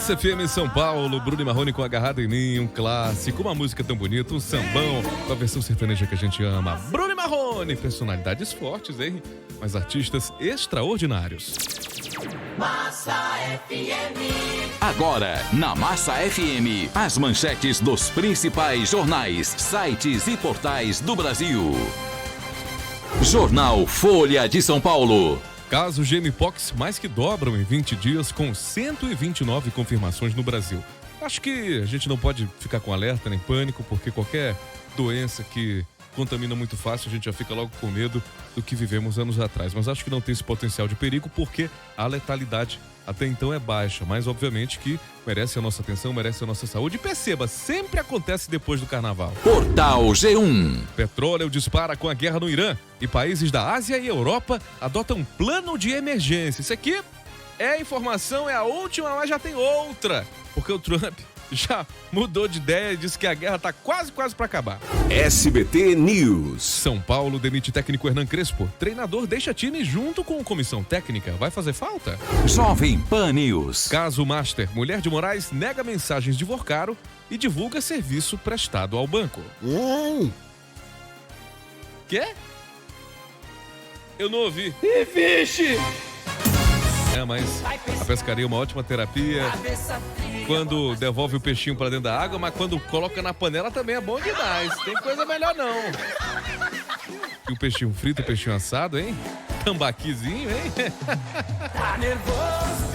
Massa FM São Paulo, Bruno e Marrone com Agarrado em Mim, um clássico, uma música tão bonita, um sambão, com a versão sertaneja que a gente ama. Bruno e Marrone, personalidades fortes, hein? Mas artistas extraordinários. Massa FM. Agora, na Massa FM, as manchetes dos principais jornais, sites e portais do Brasil. Jornal Folha de São Paulo. Casos de mpox mais que dobram em 20 dias, com 129 confirmações no Brasil. Acho que a gente não pode ficar com alerta nem pânico, porque qualquer doença que contamina muito fácil, a gente já fica logo com medo do que vivemos anos atrás. Mas acho que não tem esse potencial de perigo, porque a letalidade até então é baixa, mas obviamente que merece a nossa atenção, merece a nossa saúde. E perceba, sempre acontece depois do carnaval. Portal G1. Petróleo dispara com a guerra no Irã e países da Ásia e Europa adotam plano de emergência. Isso aqui é informação, é a última, mas já tem outra, porque o Trump já mudou de ideia e disse que a guerra tá quase para acabar. SBT News. São Paulo demite técnico Hernan Crespo. Treinador deixa time junto com comissão técnica. Vai fazer falta? Jovem Pan News. Caso Master. Mulher de Moraes nega mensagens de Vorcaro e divulga serviço prestado ao banco. Quê? Eu não ouvi. E vixe! Mas a pescaria é uma ótima terapia. Quando devolve o peixinho pra dentro da água, mas quando coloca na panela também é bom demais. Tem coisa melhor não. E o peixinho frito, o peixinho assado, hein? Tambaquizinho, hein? Tá nervoso?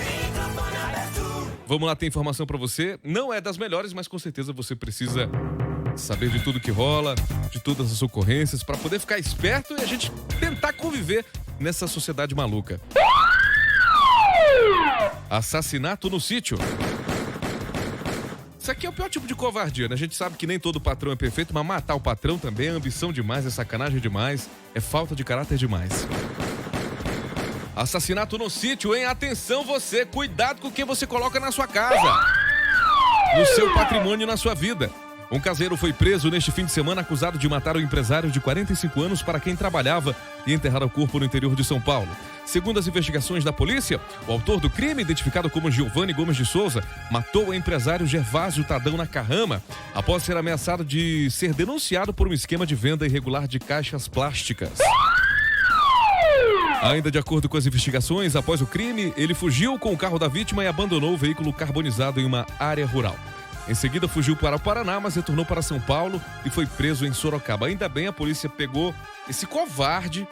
Vamos lá, tem informação pra você. Não é das melhores, mas com certeza você precisa saber de tudo que rola, de todas as ocorrências, pra poder ficar esperto e a gente tentar conviver nessa sociedade maluca. Assassinato no sítio. Isso aqui é o pior tipo de covardia, né? A gente sabe que nem todo patrão é perfeito, mas matar o patrão também é ambição demais, é sacanagem demais, é falta de caráter demais. Assassinato no sítio, hein? Atenção você, cuidado com quem você coloca na sua casa, no seu patrimônio, na sua vida. Um caseiro foi preso neste fim de semana acusado de matar o empresário de 45 anos para quem trabalhava e enterrar o corpo no interior de São Paulo. Segundo as investigações da polícia, o autor do crime, identificado como Giovanni Gomes de Souza, matou o empresário Gervásio Tadão na Carrama, após ser ameaçado de ser denunciado por um esquema de venda irregular de caixas plásticas. Ainda de acordo com as investigações, após o crime, ele fugiu com o carro da vítima e abandonou o veículo carbonizado em uma área rural. Em seguida, fugiu para o Paraná, mas retornou para São Paulo e foi preso em Sorocaba. Ainda bem, a polícia pegou esse covarde.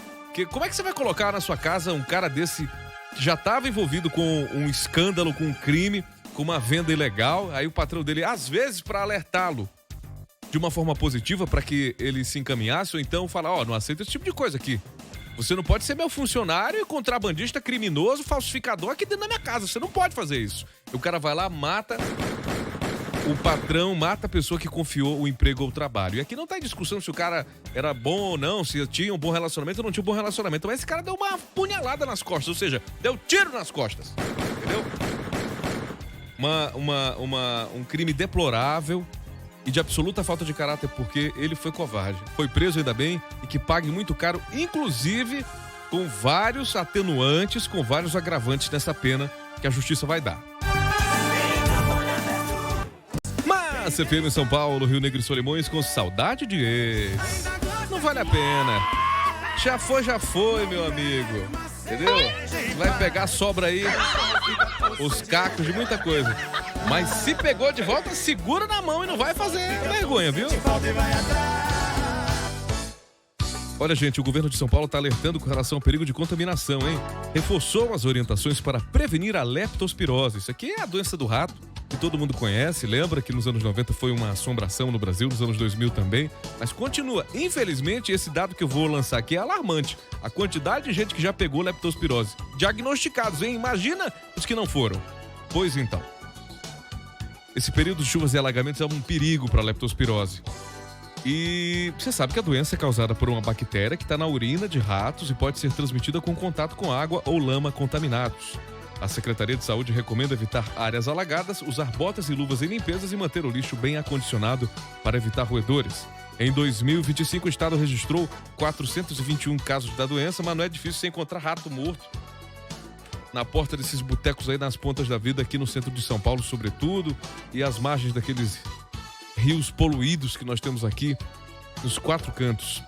Como é que você vai colocar na sua casa um cara desse que já estava envolvido com um escândalo, com um crime, com uma venda ilegal? Aí o patrão dele, às vezes, para alertá-lo de uma forma positiva, para que ele se encaminhasse, ou então falar, não aceito esse tipo de coisa aqui. Você não pode ser meu funcionário e contrabandista, criminoso, falsificador aqui dentro da minha casa. Você não pode fazer isso. E o cara vai lá, mata o patrão, mata a pessoa que confiou o emprego ou o trabalho. E aqui não tá em discussão se o cara era bom ou não, se tinha um bom relacionamento ou não tinha um bom relacionamento. Mas esse cara deu uma punhalada nas costas, ou seja, deu tiro nas costas. Entendeu? Um crime deplorável e de absoluta falta de caráter, porque ele foi covarde. Foi preso, ainda bem, e que pague muito caro, inclusive com vários atenuantes, com vários agravantes nessa pena que a justiça vai dar. Massa FM São Paulo, Rio Negro e Solimões, com saudade de ex. Não vale a pena. Já foi, meu amigo. Entendeu? Vai pegar, sobra aí os cacos de muita coisa. Mas se pegou de volta, segura na mão e não vai fazer vergonha, viu? Olha, gente, o governo de São Paulo está alertando com relação ao perigo de contaminação, hein? Reforçou as orientações para prevenir a leptospirose. Isso aqui é a doença do rato, que todo mundo conhece. Lembra que nos anos 90 foi uma assombração no Brasil, nos anos 2000 também. Mas continua. Infelizmente, esse dado que eu vou lançar aqui é alarmante. A quantidade de gente que já pegou leptospirose. Diagnosticados, hein? Imagina os que não foram. Pois então. Esse período de chuvas e alagamentos é um perigo para a leptospirose. E você sabe que a doença é causada por uma bactéria que está na urina de ratos e pode ser transmitida com contato com água ou lama contaminados. A Secretaria de Saúde recomenda evitar áreas alagadas, usar botas e luvas em limpezas e manter o lixo bem acondicionado para evitar roedores. Em 2025, o estado registrou 421 casos da doença, mas não é difícil você encontrar rato morto na porta desses botecos aí nas pontas da vida, aqui no centro de São Paulo, sobretudo, e às margens daqueles rios poluídos que nós temos aqui nos 4 cantos.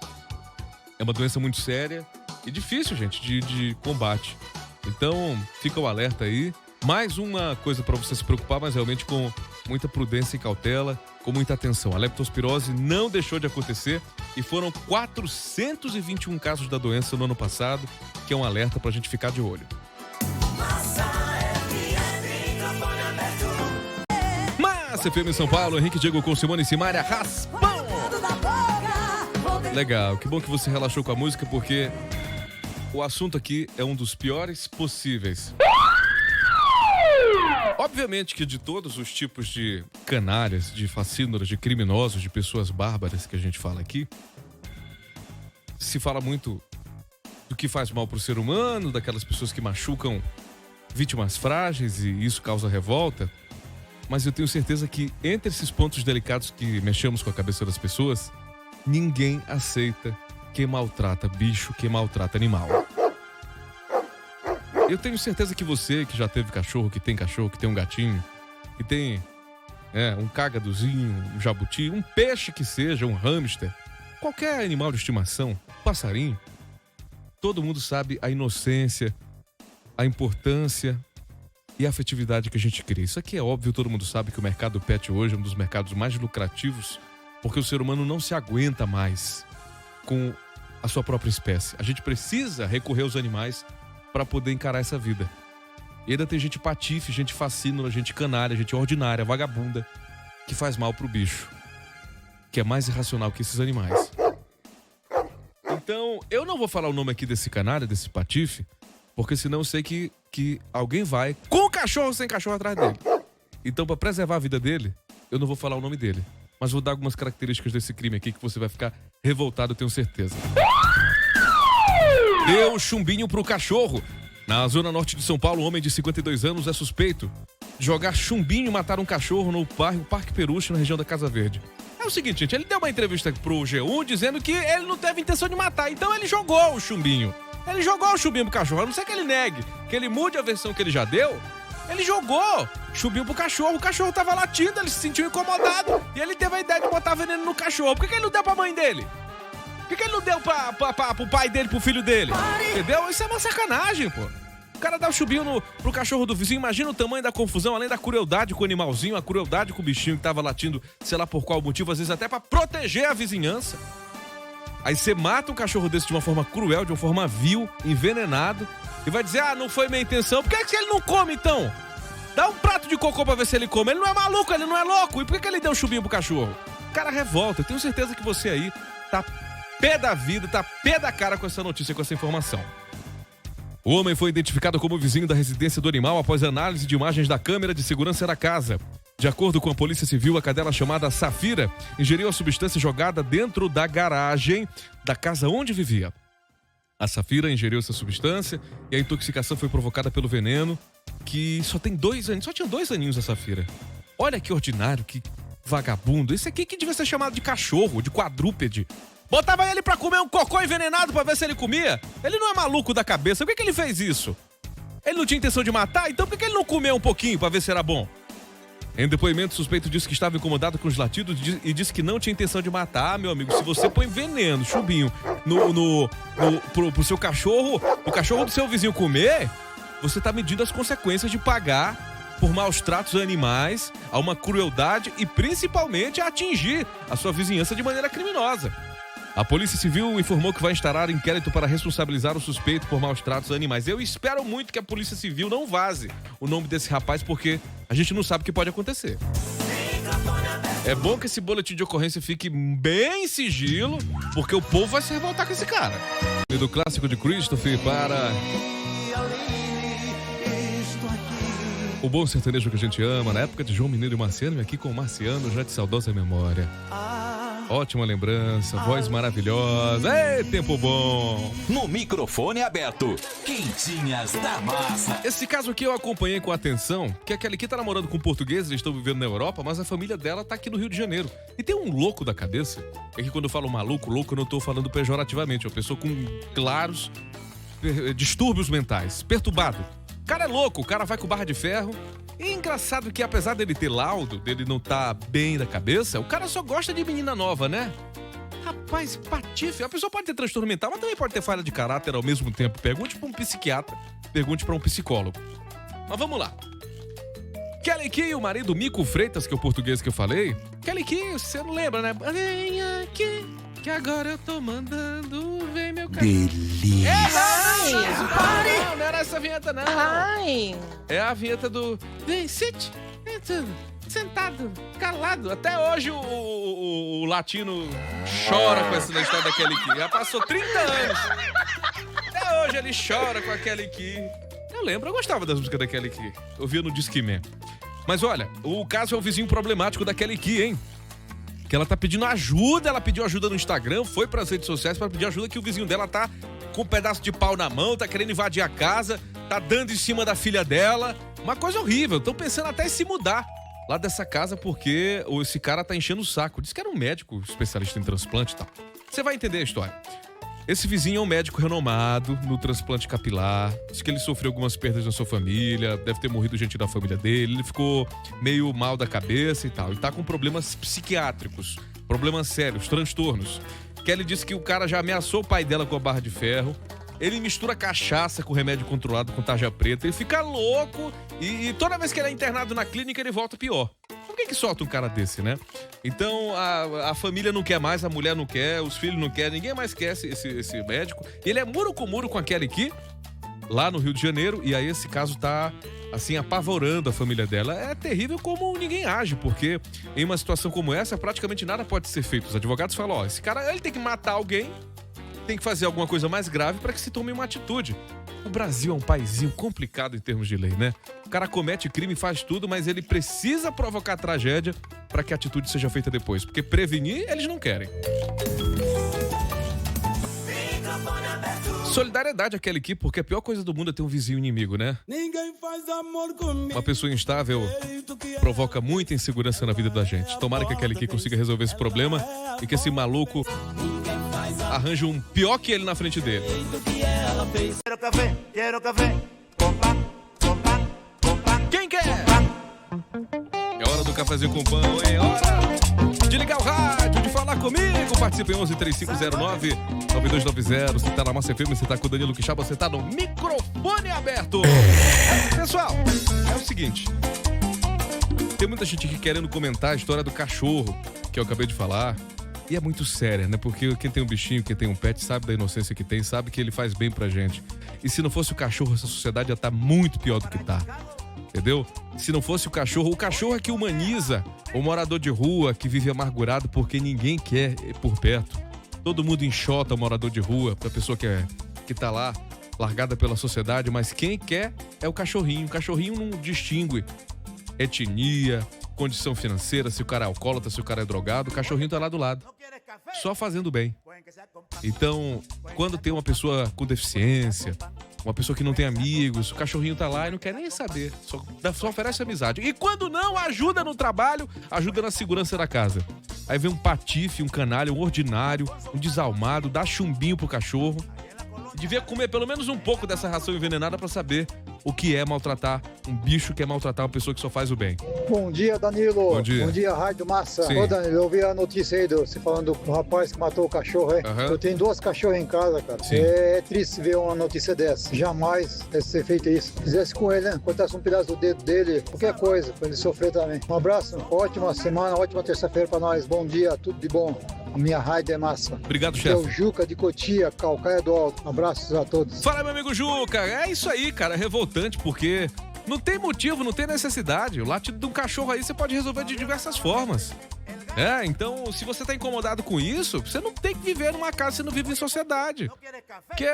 É uma doença muito séria e difícil, gente, de combate. Então, fica o alerta aí. Mais uma coisa para você se preocupar, mas realmente com muita prudência e cautela, com muita atenção. A leptospirose não deixou de acontecer e foram 421 casos da doença no ano passado, que é um alerta para a gente ficar de olho. Massa FM São Paulo, Henrique Diego com Simone e Simária, raspão! Legal, que bom que você relaxou com a música, porque o assunto aqui é um dos piores possíveis. Obviamente que de todos os tipos de canalhas, de facínoras, de criminosos, de pessoas bárbaras que a gente fala aqui, se fala muito do que faz mal pro ser humano, daquelas pessoas que machucam vítimas frágeis e isso causa revolta, mas eu tenho certeza que entre esses pontos delicados que mexemos com a cabeça das pessoas, ninguém aceita quem maltrata bicho, quem maltrata animal. Eu tenho certeza que você que já teve cachorro, que tem um gatinho, que tem um cagadozinho, um jabuti, um peixe que seja, um hamster, qualquer animal de estimação, um passarinho, todo mundo sabe a inocência, a importância e a afetividade que a gente cria. Isso aqui é óbvio, todo mundo sabe que o mercado pet hoje é um dos mercados mais lucrativos, porque o ser humano não se aguenta mais com a sua própria espécie. A gente precisa recorrer aos animais para poder encarar essa vida. E ainda tem gente patife, gente facínora, gente canalha, gente ordinária, vagabunda, que faz mal pro bicho, que é mais irracional que esses animais. Então, eu não vou falar o nome aqui desse canalha, desse patife, porque senão eu sei que alguém vai com cachorro ou sem cachorro atrás dele. Então, para preservar a vida dele, eu não vou falar o nome dele, mas vou dar algumas características desse crime aqui que você vai ficar revoltado, eu tenho certeza. Deu chumbinho pro cachorro. Na zona norte de São Paulo, um homem de 52 anos é suspeito de jogar chumbinho e matar um cachorro no bairro Parque Peruche, na região da Casa Verde. É o seguinte, gente, ele deu uma entrevista pro G1 dizendo que ele não teve intenção de matar, então ele jogou o chumbinho. Ele jogou o chumbinho pro cachorro, a não ser que ele negue, que ele mude a versão que ele já deu. Ele jogou chumbinho pro cachorro, o cachorro tava latindo, ele se sentiu incomodado e ele teve a ideia de botar veneno no cachorro. Por que ele não deu pra mãe dele? Por que ele não deu pro pai dele, pro filho dele? Entendeu? Isso é uma sacanagem, pô. O cara dá o chumbinho pro cachorro do vizinho. Imagina o tamanho da confusão, além da crueldade com o animalzinho, a crueldade com o bichinho que tava latindo, sei lá por qual motivo, às vezes até pra proteger a vizinhança. Aí você mata um cachorro desse de uma forma cruel, de uma forma vil, envenenado, e vai dizer, não foi minha intenção. Por que ele não come, então? Dá um prato de cocô pra ver se ele come. Ele não é maluco, ele não é louco. E por que ele deu chumbinho pro cachorro? O cara revolta. Eu tenho certeza que você aí tá pé da vida, tá pé da cara com essa notícia, com essa informação. O homem foi identificado como vizinho da residência do animal após análise de imagens da câmera de segurança da casa. De acordo com a Polícia Civil, a cadela chamada Safira ingeriu a substância jogada dentro da garagem da casa onde vivia. A Safira ingeriu essa substância e a intoxicação foi provocada pelo veneno, que só tem 2 aninhos, só tinha 2 aninhos a Safira. Olha que ordinário, que vagabundo. Esse aqui que devia ser chamado de cachorro, de quadrúpede. Botava ele pra comer um cocô envenenado pra ver se ele comia. Ele não é maluco da cabeça. Por que ele fez isso? Ele não tinha intenção de matar? Então por que ele não comeu um pouquinho pra ver se era bom? Em depoimento, o suspeito disse que estava incomodado com os latidos e disse que não tinha intenção de matar. Meu amigo, se você põe veneno, chumbinho, pro seu cachorro, o cachorro do seu vizinho comer, você tá medindo as consequências de pagar por maus tratos a animais, a uma crueldade e principalmente a atingir a sua vizinhança de maneira criminosa. A Polícia Civil informou que vai instaurar inquérito para responsabilizar o suspeito por maus tratos a animais. Eu espero muito que a Polícia Civil não vaze o nome desse rapaz, porque a gente não sabe o que pode acontecer. É bom que esse boletim de ocorrência fique bem em sigilo, porque o povo vai se revoltar com esse cara. E do clássico de Christopher para o bom sertanejo que a gente ama, na época de João Mineiro e Marciano, e aqui com o Marciano, já de saudosa memória. Ótima lembrança, voz maravilhosa, ei, tempo bom! No microfone aberto, Quentinhas da Massa. Esse caso aqui eu acompanhei com atenção, que aquela aqui tá namorando com um português, eles estão vivendo na Europa, mas a família dela tá aqui no Rio de Janeiro. E tem um louco da cabeça, é que quando eu falo maluco, louco eu não tô falando pejorativamente, é uma pessoa com claros distúrbios mentais, perturbado. O cara é louco, o cara vai com barra de ferro. E é engraçado que apesar dele ter laudo, dele não tá bem da cabeça, o cara só gosta de menina nova, né? Rapaz, patife. A pessoa pode ter transtorno mental, mas também pode ter falha de caráter ao mesmo tempo. Pergunte pra um psiquiatra, pergunte pra um psicólogo. Mas vamos lá. Kelly Key e o marido Mico Freitas, que é o português que eu falei. Kelly Key, você não lembra, né? Vem aqui, que agora eu tô mandando, vem meu cara. Delícia. Não era essa vinheta, não. Ai. É a vinheta do... Vem, sit, sentado, calado. Até hoje o latino chora com essa história da Kelly Key. Já passou 30 anos. Até hoje ele chora com a Kelly Key. Eu lembro, eu gostava das músicas da Kelly Key. Eu via no Discman. Mas olha, o caso é o vizinho problemático da Kelly Key, hein? Que ela tá pedindo ajuda, ela pediu ajuda no Instagram, foi pras redes sociais pra pedir ajuda, que o vizinho dela tá com um pedaço de pau na mão, tá querendo invadir a casa, tá dando em cima da filha dela. Uma coisa horrível, estão pensando até em se mudar lá dessa casa porque esse cara tá enchendo o saco. Diz que era um médico especialista em transplante e tal. Você vai entender a história. Esse vizinho é um médico renomado no transplante capilar. Diz que ele sofreu algumas perdas na sua família, deve ter morrido gente da família dele. Ele ficou meio mal da cabeça e tal. E tá com problemas psiquiátricos, problemas sérios, transtornos. Kelly disse que o cara já ameaçou o pai dela com a barra de ferro. Ele mistura cachaça com remédio controlado com tarja preta. Ele fica louco e toda vez que ele é internado na clínica ele volta pior. Por que solta um cara desse, né? Então a família não quer mais, a mulher não quer, os filhos não querem, ninguém mais quer esse médico. Ele é muro com muro com a Kelly Key, lá no Rio de Janeiro, e aí esse caso tá, assim, apavorando a família dela. É terrível como ninguém age, porque em uma situação como essa, praticamente nada pode ser feito. Os advogados falam, ó, esse cara, ele tem que matar alguém, tem que fazer alguma coisa mais grave para que se tome uma atitude. O Brasil é um paizinho complicado em termos de lei, né? O cara comete crime, faz tudo, mas ele precisa provocar tragédia para que a atitude seja feita depois. Porque prevenir, eles não querem. Solidariedade àquele aqui, porque a pior coisa do mundo é ter um vizinho inimigo, né? Ninguém faz amor comigo. Uma pessoa instável provoca muita insegurança na vida da gente. Tomara que aquele aqui consiga resolver esse problema e que esse maluco arranje um pior que ele na frente dele. Quero café, compra. Quem quer? É hora do cafezinho com pão, é hora de ligar o rádio, de falar comigo. Participe em 11-3509-9290. Você tá na Massa FM, você tá com o Danilo Quixaba, você tá no microfone aberto. Pessoal, é o seguinte. Tem muita gente aqui querendo comentar a história do cachorro, que eu acabei de falar. E é muito séria, né? Porque quem tem um bichinho, quem tem um pet, sabe da inocência que tem, sabe que ele faz bem pra gente. E se não fosse o cachorro, essa sociedade já tá muito pior do que tá. Entendeu? Se não fosse o cachorro é que humaniza o morador de rua que vive amargurado porque ninguém quer por perto. Todo mundo enxota o morador de rua, pra pessoa que tá lá, largada pela sociedade, mas quem quer é o cachorrinho. O cachorrinho não distingue etnia, condição financeira, se o cara é alcoólatra, se o cara é drogado, o cachorrinho tá lá do lado, só fazendo bem. Então, quando tem uma pessoa com deficiência, uma pessoa que não tem amigos, o cachorrinho tá lá e não quer nem saber, só oferece amizade. E quando não, ajuda no trabalho, ajuda na segurança da casa. Aí vem um patife, um canalha, um ordinário, um desalmado, dá chumbinho pro cachorro. Devia comer pelo menos um pouco dessa ração envenenada pra saber o que é maltratar um bicho, que é maltratar uma pessoa que só faz o bem. Bom dia, Danilo. Bom dia. Rádio Massa. Sim. Ô, Danilo, eu vi a notícia aí você falando do rapaz que matou o cachorro, é? Uhum. Eu tenho 2 cachorros em casa, cara. Sim. É triste ver uma notícia dessa. Jamais deve ser feito isso. Fizesse com ele, né? Cortasse um pedaço do dedo dele, qualquer coisa, pra ele sofrer também. Um abraço, ótima semana, ótima terça-feira pra nós. Bom dia, tudo de bom. A minha rádio é massa. Obrigado, Aqui é chefe. o Juca de Cotia, Calcaia do Alto. Abraços a todos. Fala, meu amigo Juca. É isso aí, cara. É revoltante porque não tem motivo, não tem necessidade. O latido de um cachorro aí você pode resolver de diversas formas. Então, se você tá incomodado com isso, você não tem que viver numa casa, você não vive em sociedade. Porque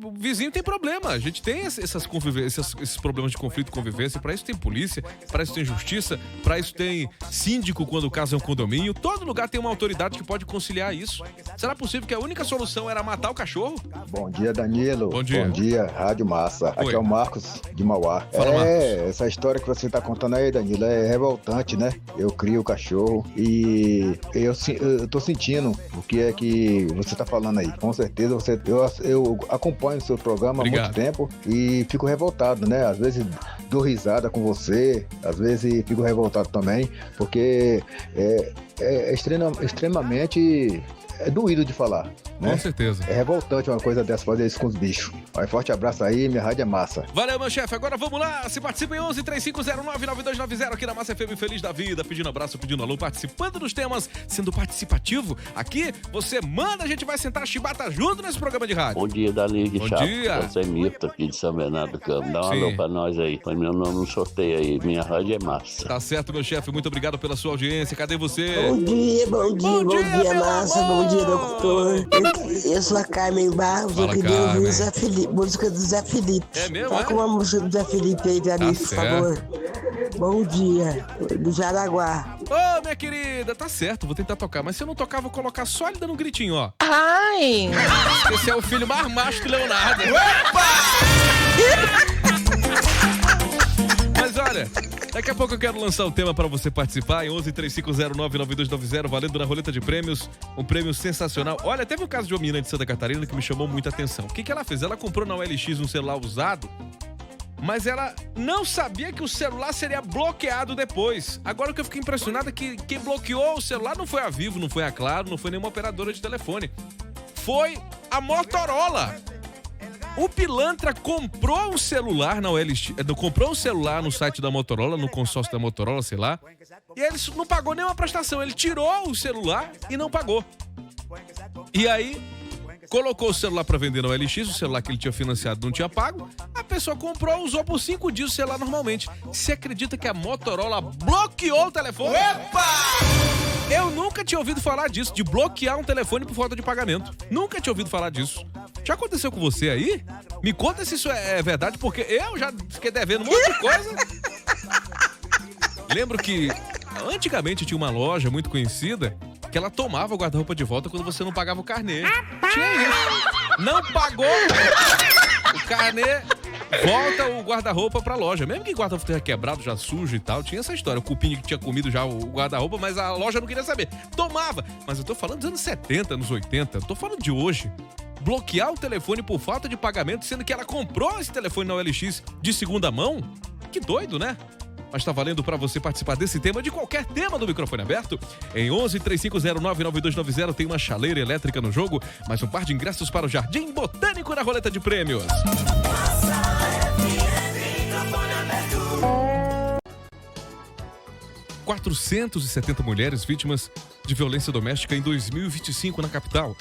o vizinho tem problema. A gente tem esses problemas de conflito e convivência. Pra isso tem polícia, pra isso tem justiça, pra isso tem síndico quando o caso é um condomínio. Todo lugar tem uma autoridade que pode conciliar isso. Será possível que a única solução era matar o cachorro? Bom dia, Danilo. Bom dia. Bom dia, Rádio Massa. Oi. Aqui é o Marcos de Mauá. Fala, Marcos. Essa história que você tá contando aí, Danilo, é revoltante, né? Eu crio o cachorro e E eu tô sentindo o que é que você tá falando aí. Com certeza eu acompanho o seu programa há muito tempo e fico revoltado, né? Às vezes dou risada com você, às vezes fico revoltado também, porque é extremamente doído de falar, né? Com certeza. É revoltante uma coisa dessa, fazer isso com os bichos. Forte abraço aí, minha rádio é massa. Valeu, meu chefe. Agora vamos lá. Se participa em 11-3509-9290 aqui na Massa FM Feliz da Vida. Pedindo abraço, pedindo alô, participando dos temas, sendo participativo. Aqui, você manda, a gente vai sentar chibata junto nesse programa de rádio. Bom dia, Dali. Bom dia. Você é Mito aqui de São Bernardo do Campo. Dá um alô pra nós aí. Põe meu nome no sorteio aí. Minha rádio é massa. Tá certo, meu chefe. Muito obrigado pela sua audiência. Cadê você? Bom dia, massa. Bom dia, doutor. Eu sou a Carmen Barros. Fala, eu queria ouvir Carmen. música do Zé Felipe. É mesmo, Toca uma música do Zé Felipe aí, Dali, por favor. Bom dia, do Jaraguá. Ô, minha querida, tá certo, vou tentar tocar. Mas se eu não tocar, vou colocar só ele dando um gritinho, ó. Ai! Esse é o filho mais macho que Leonardo. Mas olha, daqui a pouco eu quero lançar o tema para você participar em 11-3509-9290, valendo na roleta de prêmios, um prêmio sensacional. Olha, teve um caso de uma menina de Santa Catarina que me chamou muita atenção. O que ela fez? Ela comprou na OLX um celular usado, mas ela não sabia que o celular seria bloqueado depois. Agora o que eu fiquei impressionado é que quem bloqueou o celular não foi a Vivo, não foi a Claro, não foi nenhuma operadora de telefone. Foi a Motorola. O pilantra comprou um celular na OLX, comprou um celular no site da Motorola, no consórcio da Motorola, sei lá, e ele não pagou nenhuma prestação. Ele tirou o celular e não pagou. E aí, colocou o celular para vender na OLX, o celular que ele tinha financiado não tinha pago, a pessoa comprou, usou por 5 dias o celular normalmente. Você acredita que a Motorola bloqueou o telefone? Opa! Eu nunca tinha ouvido falar disso, de bloquear um telefone por falta de pagamento. Nunca tinha ouvido falar disso. Já aconteceu com você aí? Me conta se isso é verdade, porque eu já fiquei devendo um monte de coisa. Lembro que antigamente tinha uma loja muito conhecida que ela tomava o guarda-roupa de volta quando você não pagava o carnê. Tinha isso. Não pagou o carnê, volta o guarda-roupa pra loja. Mesmo que o guarda-roupa tenha quebrado, já sujo e tal, tinha essa história. O cupim que tinha comido já o guarda-roupa, mas a loja não queria saber. Tomava. Mas eu tô falando dos anos 70, anos 80. Eu tô falando de hoje. Bloquear o telefone por falta de pagamento, sendo que ela comprou esse telefone na OLX de segunda mão? Que doido, né? Mas tá valendo pra você participar desse tema, de qualquer tema do microfone aberto. Em 11-3509-9290 tem uma chaleira elétrica no jogo, mais um par de ingressos para o Jardim Botânico na roleta de prêmios. 470 mulheres vítimas de violência doméstica em 2025 na capital.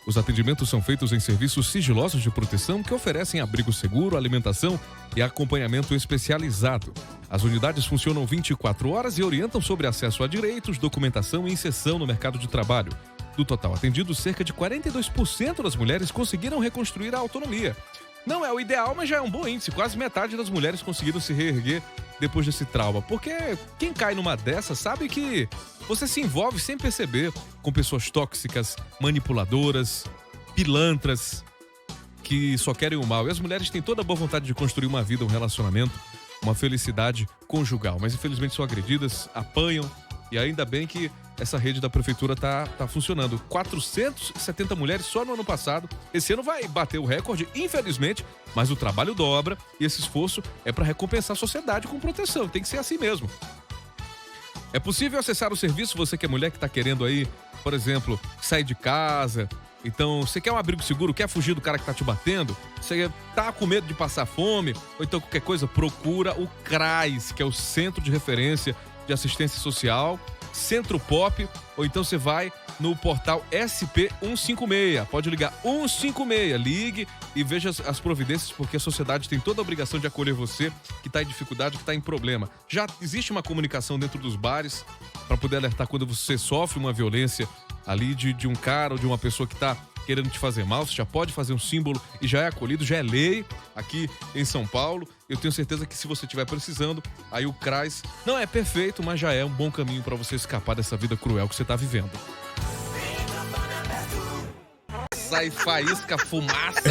Os atendimentos são feitos em serviços sigilosos de proteção que oferecem abrigo seguro, alimentação e acompanhamento especializado. As unidades funcionam 24 horas e orientam sobre acesso a direitos, documentação e inserção no mercado de trabalho. Do total atendido, cerca de 42% das mulheres conseguiram reconstruir a autonomia. Não é o ideal, mas já é um bom índice. Quase metade das mulheres conseguiram se reerguer depois desse trauma. Porque quem cai numa dessas sabe que você se envolve sem perceber com pessoas tóxicas, manipuladoras, pilantras, que só querem o mal. E as mulheres têm toda a boa vontade de construir uma vida, um relacionamento, uma felicidade conjugal. Mas infelizmente são agredidas, apanham. E ainda bem que essa rede da prefeitura tá funcionando. 470 mulheres só no ano passado. Esse ano vai bater o recorde, infelizmente, mas o trabalho dobra e esse esforço é para recompensar a sociedade com proteção. Tem que ser assim mesmo. É possível acessar o serviço, você que é mulher que tá querendo aí, por exemplo, sair de casa. Então, você quer um abrigo seguro, quer fugir do cara que tá te batendo? Você tá com medo de passar fome? Ou então qualquer coisa, procura o CRAS, que é o Centro de Referência de Assistência Social, Centro Pop, ou então você vai no portal SP156. Pode ligar 156, ligue e veja as providências, porque a sociedade tem toda a obrigação de acolher você que está em dificuldade, que está em problema. Já existe uma comunicação dentro dos bares para poder alertar quando você sofre uma violência ali de um cara ou de uma pessoa que está querendo te fazer mal. Você já pode fazer um símbolo e já é acolhido, já é lei aqui em São Paulo. Eu tenho certeza que se você estiver precisando, aí o CRAS não é perfeito, mas já é um bom caminho para você escapar dessa vida cruel que você está vivendo. Sai faísca, fumaça.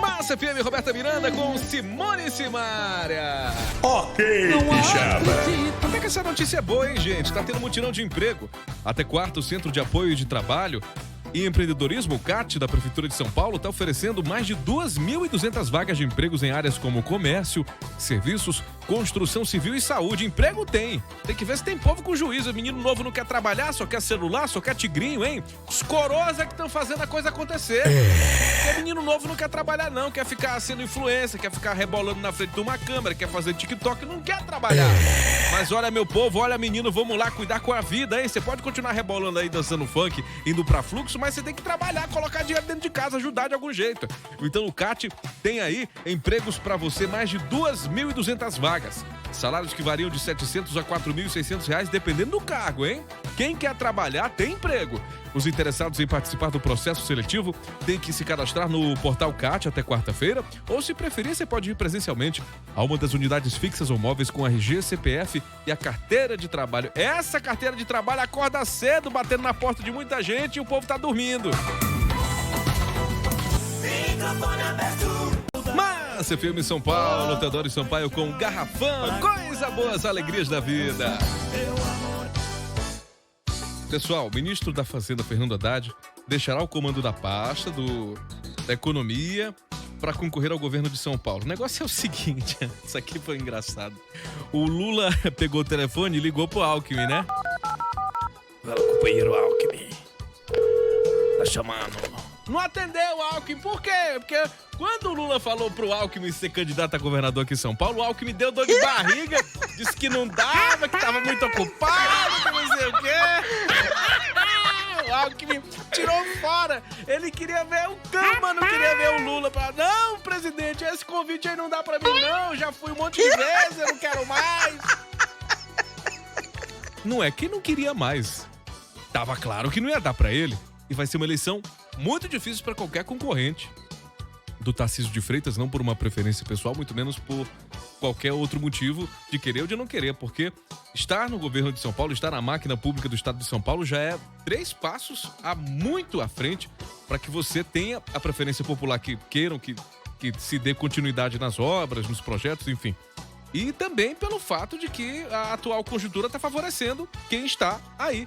Massa FM, Roberta Miranda com Simone e Simária. Ok, Pixaba. Até que Essa notícia é boa, hein, gente? Tá tendo mutirão de emprego. Até quarta, o Centro de Apoio de Trabalho e Empreendedorismo, o CAT, da Prefeitura de São Paulo, está oferecendo mais de 2.200 vagas de empregos em áreas como comércio, serviços, construção civil e saúde. Emprego tem. Tem que ver se tem povo com juízo. Menino novo não quer trabalhar, só quer celular, só quer tigrinho, hein? Os coroas é que estão fazendo a coisa acontecer. Porque menino novo não quer trabalhar, não. Quer ficar sendo influencer, quer ficar rebolando na frente de uma câmera, quer fazer TikTok, não quer trabalhar. Mas olha, meu povo, olha, menino, vamos lá cuidar com a vida, hein? Você pode continuar rebolando aí, dançando funk, indo pra fluxo, mas você tem que trabalhar, colocar dinheiro dentro de casa, ajudar de algum jeito. Então o CAT tem aí empregos pra você, mais de 2.200 vagas. Salários que variam de R$700 a R$4.600, dependendo do cargo, hein? Quem quer trabalhar tem emprego. Os interessados em participar do processo seletivo têm que se cadastrar no portal CAT até quarta-feira, ou se preferir, você pode ir presencialmente a uma das unidades fixas ou móveis com RG, CPF e a carteira de trabalho. Essa carteira de trabalho acorda cedo, batendo na porta de muita gente e o povo tá dormindo. Massa FM São Paulo, Teodoro Sampaio com Garrafão, coisa boa, as alegrias da vida. Pessoal, o ministro da Fazenda, Fernando Haddad, deixará o comando da pasta da economia para concorrer ao governo de São Paulo. O negócio é o seguinte, isso aqui foi engraçado. O Lula pegou o telefone e ligou pro Alckmin, né? Companheiro Alckmin, tá chamando. Não atendeu o Alckmin, por quê? Porque quando o Lula falou pro Alckmin ser candidato a governador aqui em São Paulo, o Alckmin deu dor de barriga, disse que não dava, que tava muito ocupado, que não sei o quê. O Alckmin tirou fora. Ele queria ver o Cama, não queria ver o Lula. Não, presidente, esse convite aí não dá pra mim, não. Já fui um monte de vezes, eu não quero mais. Não é que não queria mais. Tava claro que não ia dar pra ele. E vai ser uma eleição muito difícil para qualquer concorrente do Tarcísio de Freitas, não por uma preferência pessoal, muito menos por qualquer outro motivo de querer ou de não querer, porque estar no governo de São Paulo, estar na máquina pública do estado de São Paulo já é 3 passos muito à frente para que você tenha a preferência popular que queiram que se dê continuidade nas obras, nos projetos, enfim. E também pelo fato de que a atual conjuntura está favorecendo quem está aí,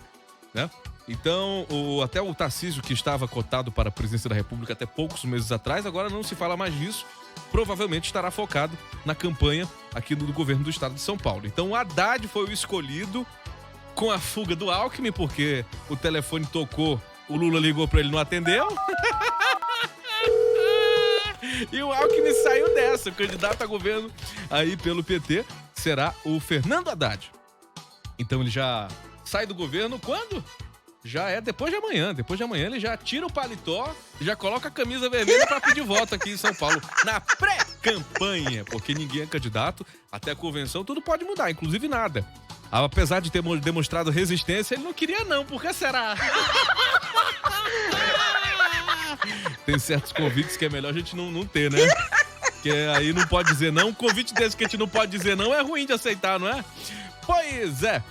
né? Então, até o Tarcísio, que estava cotado para a presidência da República até poucos meses atrás, agora não se fala mais disso, provavelmente estará focado na campanha aqui do governo do estado de São Paulo. Então, o Haddad foi o escolhido com a fuga do Alckmin, porque o telefone tocou, o Lula ligou para ele, não atendeu. E o Alckmin saiu dessa. O candidato a governo aí pelo PT será o Fernando Haddad. Então, ele já sai do governo quando? Já é depois de amanhã. Depois de amanhã ele já tira o paletó e já coloca a camisa vermelha para pedir voto aqui em São Paulo, na pré-campanha, porque ninguém é candidato, até a convenção tudo pode mudar, inclusive nada. Apesar de ter demonstrado resistência, ele não queria não, por que será? Tem certos convites que é melhor a gente não ter, né? Porque aí não pode dizer não. Um convite desse que a gente não pode dizer não é ruim de aceitar, não é? Pois é.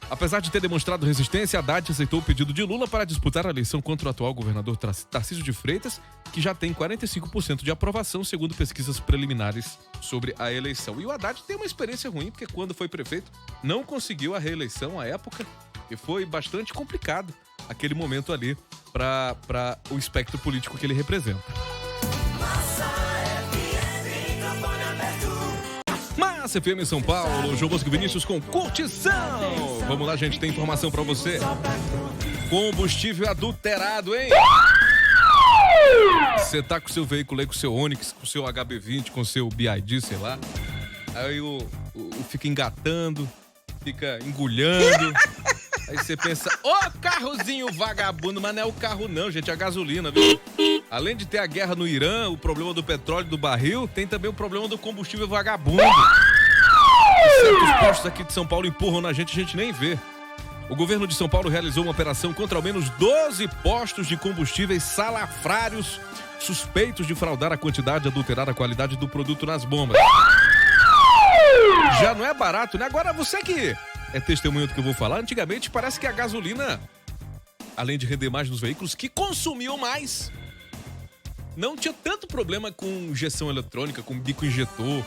Apesar de ter demonstrado resistência, Haddad aceitou o pedido de Lula para disputar a eleição contra o atual governador Tarcísio de Freitas, que já tem 45% de aprovação, segundo pesquisas preliminares sobre a eleição. E o Haddad tem uma experiência ruim, porque quando foi prefeito, não conseguiu a reeleição à época, e foi bastante complicado aquele momento ali para o espectro político que ele representa. Massa FM São Paulo, João Bosco Vinícius com Curtição. Vamos lá, gente, tem informação pra você. Combustível adulterado, hein? Você tá com o seu veículo aí, com o seu Onix, com o seu HB20, com o seu BID, sei lá. Aí fica engatando, fica engulhando. Aí você pensa, carrozinho vagabundo, mas não é o carro não, gente, é a gasolina, viu? Além de ter a guerra no Irã, o problema do petróleo, do barril, tem também o problema do combustível vagabundo. Certos postos aqui de São Paulo empurram na gente, a gente nem vê. O governo de São Paulo realizou uma operação contra ao menos 12 postos de combustíveis salafrários suspeitos de fraudar a quantidade, adulterar a qualidade do produto nas bombas. Já não é barato, né? Agora, você que é testemunha do que eu vou falar, antigamente parece que a gasolina, além de render mais nos veículos, que consumiam mais. Não tinha tanto problema com injeção eletrônica, com bico injetor,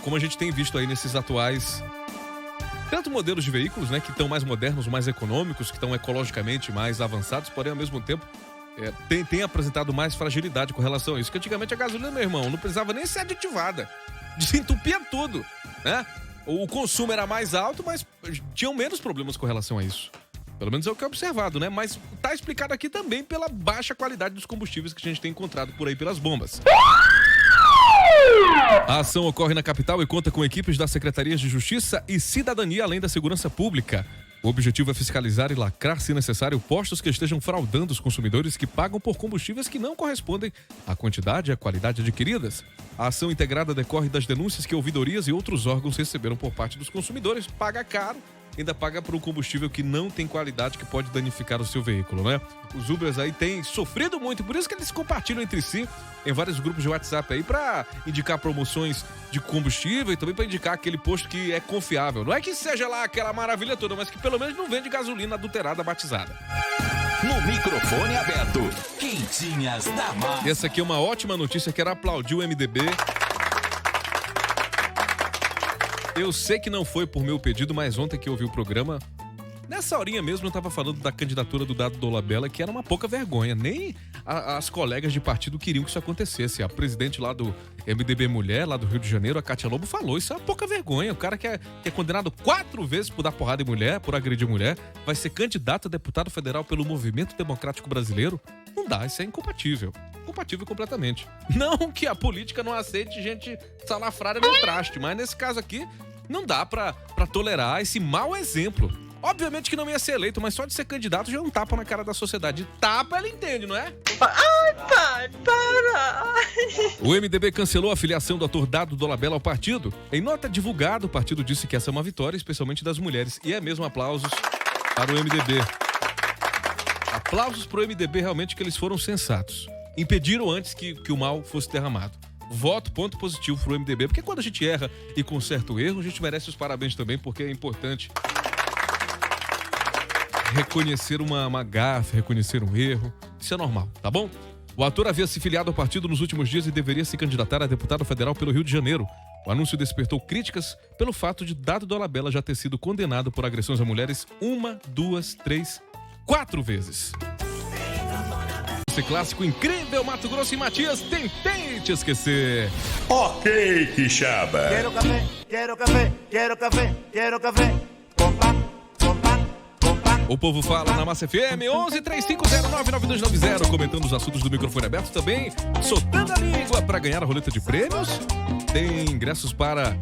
como a gente tem visto aí nesses atuais tanto modelos de veículos, né, que estão mais modernos, mais econômicos, que estão ecologicamente mais avançados, porém, ao mesmo tempo, tem apresentado mais fragilidade com relação a isso. Que antigamente a gasolina, meu irmão, não precisava nem ser aditivada. Desentupia tudo, né? O consumo era mais alto, mas tinham menos problemas com relação a isso. Pelo menos é o que é observado, né? Mas tá explicado aqui também pela baixa qualidade dos combustíveis que a gente tem encontrado por aí pelas bombas. A ação ocorre na capital e conta com equipes das Secretarias de Justiça e Cidadania, além da Segurança Pública. O objetivo é fiscalizar e lacrar, se necessário, postos que estejam fraudando os consumidores que pagam por combustíveis que não correspondem à quantidade e à qualidade adquiridas. A ação integrada decorre das denúncias que ouvidorias e outros órgãos receberam por parte dos consumidores. Paga caro, ainda paga por um combustível que não tem qualidade, que pode danificar o seu veículo, né? Os Ubers aí têm sofrido muito, por isso que eles compartilham entre si em vários grupos de WhatsApp aí pra indicar promoções de combustível e também pra indicar aquele posto que é confiável. Não é que seja lá aquela maravilha toda, mas que pelo menos não vende gasolina adulterada, batizada. No microfone aberto, Quentinhas da Massa. Essa aqui é uma ótima notícia, quero aplaudir o MDB. Eu sei que não foi por meu pedido, mas ontem que eu ouvi o programa, nessa horinha mesmo eu tava falando da candidatura do Dado Dolabella, que era uma pouca vergonha. Nem as colegas de partido queriam que isso acontecesse. A presidente lá do MDB Mulher, lá do Rio de Janeiro, a Cátia Lobo, falou, isso é uma pouca vergonha. O cara que é condenado 4 vezes por dar porrada em mulher, por agredir mulher, vai ser candidato a deputado federal pelo Movimento Democrático Brasileiro. Não dá, isso é incompatível. Incompatível completamente. Não que a política não aceite gente salafrária no traste, mas nesse caso aqui, não dá pra tolerar esse mau exemplo. Obviamente que não ia ser eleito, mas só de ser candidato já é um tapa na cara da sociedade. Tapa, ela entende, não é? Ai, pai, para! O MDB cancelou a filiação do ator Dado Dolabella ao partido. Em nota divulgada, o partido disse que essa é uma vitória, especialmente das mulheres. E é mesmo aplausos para o MDB. Aplausos para o MDB, realmente, que eles foram sensatos. Impediram antes que o mal fosse derramado. Voto, ponto positivo pro MDB, porque quando a gente erra e conserta o erro, a gente merece os parabéns também, porque é importante reconhecer uma gafe, reconhecer um erro. Isso é normal, tá bom? O ator havia se filiado ao partido nos últimos dias e deveria se candidatar a deputado federal pelo Rio de Janeiro. O anúncio despertou críticas pelo fato de Dado Dolabella já ter sido condenado por agressões a mulheres 1, 2, 3, 4 vezes. Esse clássico incrível, Mato Grosso e Matias, tentei te esquecer. Ok, Quixaba. Quero café, quero café, quero café, quero café. Compa, compa, compa. O povo fala na Massa FM, 1135099290, comentando os assuntos do microfone aberto também, soltando a língua para ganhar a roleta de prêmios. Tem ingressos para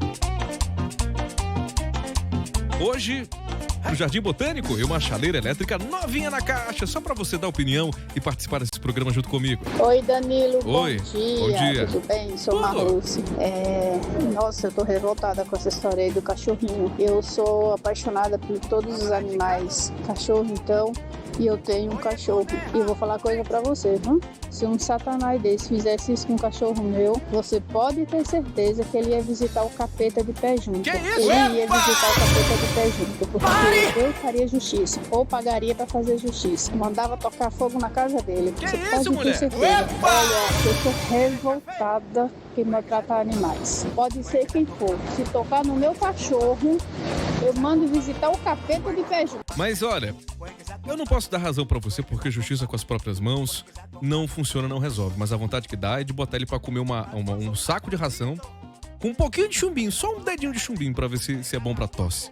hoje no Jardim Botânico e uma chaleira elétrica novinha na caixa, só pra você dar opinião e participar desse programa junto comigo. Oi, Danilo. Oi. Bom dia. Tudo bem? Sou Marluce. Nossa, eu tô revoltada com essa história aí do cachorrinho. Eu sou apaixonada por todos os animais. Cachorro, então, e eu tenho um cachorro. E eu vou falar coisa pra você, viu? Se um satanás desse fizesse isso com um cachorro meu, você pode ter certeza que ele ia visitar o capeta de pé junto. Que isso? Ele ia visitar o capeta de pé junto, porque eu faria justiça, ou pagaria pra fazer justiça. Mandava tocar fogo na casa dele. Que você isso, pode mulher? ter certeza. Olha, eu tô revoltada que maltrata animais. Pode ser quem for. Se tocar no meu cachorro, eu mando visitar o capeta de pé junto. Mas olha, eu não posso dar razão pra você, porque justiça com as próprias mãos não funciona, não resolve. Mas a vontade que dá é de botar ele pra comer um saco de ração com um pouquinho de chumbinho, só um dedinho de chumbinho pra ver se é bom pra tosse.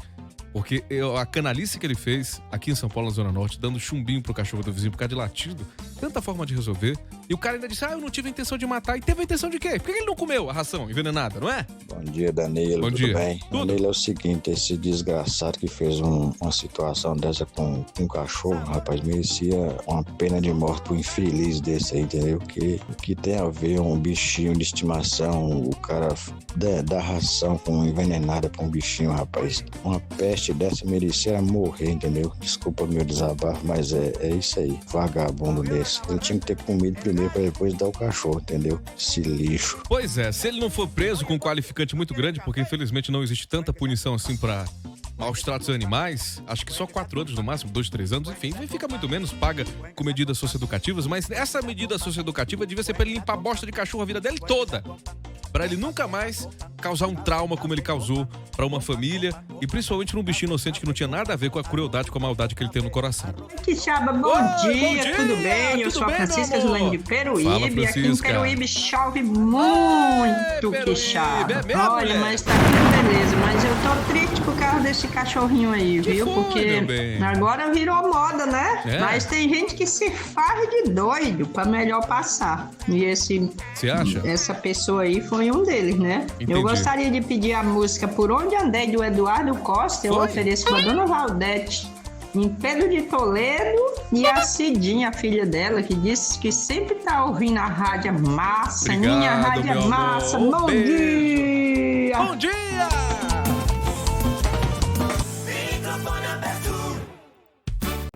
Porque a canalice que ele fez aqui em São Paulo, na Zona Norte, dando chumbinho pro cachorro do vizinho por causa de latido, tanta forma de resolver. E o cara ainda disse, eu não tive a intenção de matar. E teve a intenção de quê? Por que ele não comeu a ração envenenada, não é? Bom dia, Danilo. Bom Tudo dia. bem? Tudo. Danilo, é o seguinte, esse desgraçado que fez uma situação dessa com um cachorro, rapaz, merecia uma pena de morte pro infeliz desse aí, entendeu? O que tem a ver um bichinho de estimação, o cara dar ração envenenada pra um bichinho, rapaz. Uma peste dessa merecia morrer, entendeu? Desculpa o meu desabafo, mas é isso aí, vagabundo desse. Ele tinha que ter comido primeiro pra depois dar o cachorro, entendeu? Esse lixo. Pois é, se ele não for preso com um qualificante muito grande, porque infelizmente não existe tanta punição assim pra maus tratos a animais, acho que só 4 anos no máximo, 2, 3 anos, enfim, fica muito menos, paga com medidas socioeducativas, mas essa medida socioeducativa devia ser pra ele limpar a bosta de cachorro a vida dele toda. para ele nunca mais causar um trauma como ele causou para uma família e principalmente num bichinho inocente que não tinha nada a ver com a crueldade, com a maldade que ele tem no coração. Quixaba, bom dia, tudo bem? Eu sou a Francisca Zulane de Peruíbe. Aqui em Peruíbe chove muito, Quixaba. Olha, mas tá tudo beleza. Mas eu tô triste por causa desse cachorrinho aí, viu? Porque agora virou moda, né? Mas tem gente que se faz de doido pra melhor passar. E essa pessoa aí foi um deles, né? Entendi. Eu gostaria de pedir a música Por Onde Andei, do Eduardo Costa. Eu ofereço pra Dona Valdete, em Pedro de Toledo, e a Cidinha, a filha dela, que disse que sempre tá ouvindo a Rádio Massa. Obrigado, minha Rádio Massa. Bom dia! Bom dia!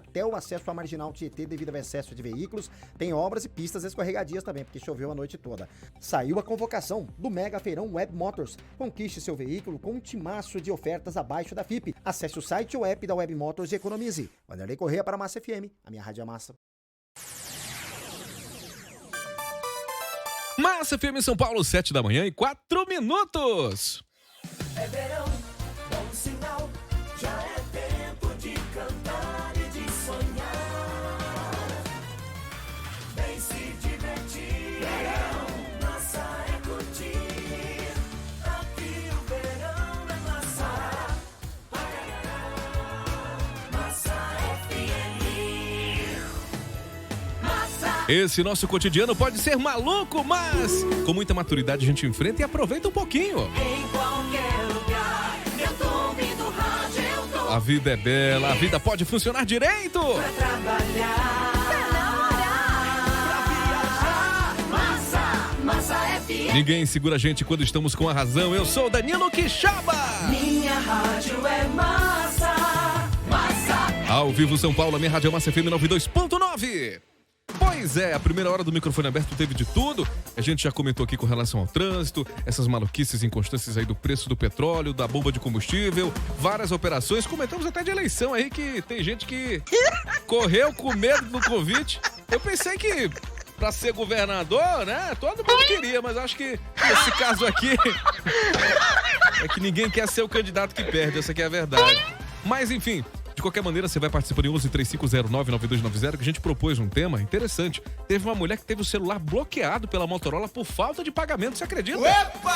Até o acesso à Marginal Tietê devido ao excesso de veículos, tem obras e pistas escorregadias também, porque choveu a noite toda. Saiu a convocação do Mega Feirão Web Motors. Conquiste seu veículo com um timaço de ofertas abaixo da FIP. Acesse o site ou app da Web Motors e economize. Vanderlei Corrêa para a Massa FM, a minha rádio é Massa. Massa FM São Paulo, 7 da manhã e 4 minutos. É verão, bom sinal, já é tempo de cantar e de sonhar. Vem se divertir, verão, Massa é curtir. Aqui o verão é Massa. Massa FM. Massa. Esse nosso cotidiano pode ser maluco, mas com muita maturidade a gente enfrenta e aproveita um pouquinho. Em qualquer lugar, eu tô ouvindo rádio, eu tô. A vida é bela, a vida pode funcionar direito. Pra trabalhar, pra namorar, pra viajar. Massa, Massa FM. Ninguém segura a gente quando estamos com a razão. Eu sou Danilo Quixaba. Minha rádio é Massa, Massa. Ao vivo São Paulo, a minha rádio é Massa FM 92.9. Pois é, a primeira hora do microfone aberto teve de tudo. A gente já comentou aqui com relação ao trânsito, essas maluquices e inconstâncias aí do preço do petróleo, da bomba de combustível, várias operações. Comentamos até de eleição aí, que tem gente que correu com medo do convite. Eu pensei que pra ser governador, né, todo mundo queria, mas acho que nesse caso aqui é que ninguém quer ser o candidato que perde, essa aqui é a verdade. Mas enfim, de qualquer maneira, você vai participando em 1135099290, que a gente propôs um tema interessante. Teve uma mulher que teve o celular bloqueado pela Motorola por falta de pagamento, você acredita? Opa!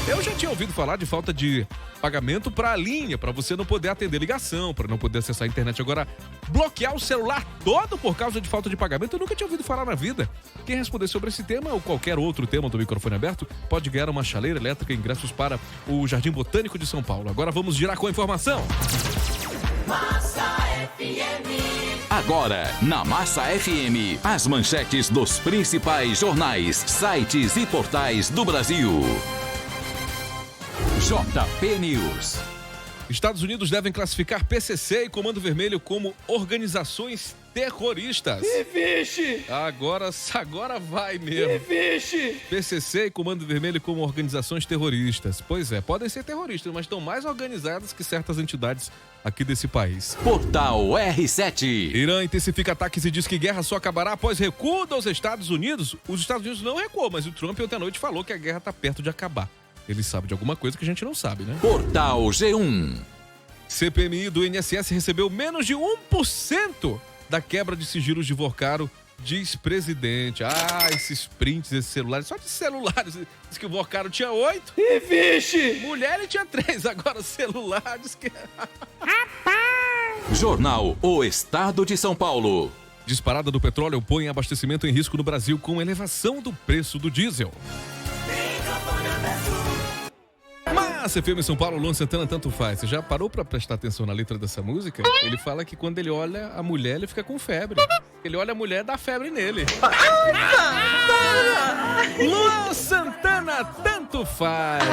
Eu já tinha ouvido falar de falta de pagamento pra linha, pra você não poder atender ligação, pra não poder acessar a internet. Agora, bloquear o celular todo por causa de falta de pagamento, eu nunca tinha ouvido falar na vida. Quem responder sobre esse tema ou qualquer outro tema do microfone aberto, pode ganhar uma chaleira elétrica e ingressos para o Jardim Botânico de São Paulo. Agora vamos girar com a informação. Massa FM. Agora, na Massa FM, as manchetes dos principais jornais, sites e portais do Brasil. JP News. Estados Unidos devem classificar PCC e Comando Vermelho como organizações terroristas. E vixe! Agora vai mesmo. E vixe! PCC e Comando Vermelho como organizações terroristas. Pois é, podem ser terroristas, mas estão mais organizadas que certas entidades aqui desse país. Portal R7. Irã intensifica ataques e diz que guerra só acabará após recuo dos Estados Unidos. Os Estados Unidos não recuou, mas o Trump ontem à noite falou que a guerra está perto de acabar. Ele sabe de alguma coisa que a gente não sabe, né? Portal G1. CPMI do INSS recebeu menos de 1% da quebra de sigilos de Vorcaro, diz presidente. Ah, esses prints, esses celulares, só de celulares. Diz que o Vorcaro tinha 8. E vixe! Mulher ele tinha 3, agora celular diz que... Jornal O Estado de São Paulo. Disparada do petróleo põe abastecimento em risco no Brasil com elevação do preço do diesel. Massa FM São Paulo, Luan Santana, tanto faz. Você já parou pra prestar atenção na letra dessa música? Ele fala que quando ele olha a mulher, ele fica com febre. Ele olha a mulher, dá febre nele. Luan Santana, tanto faz.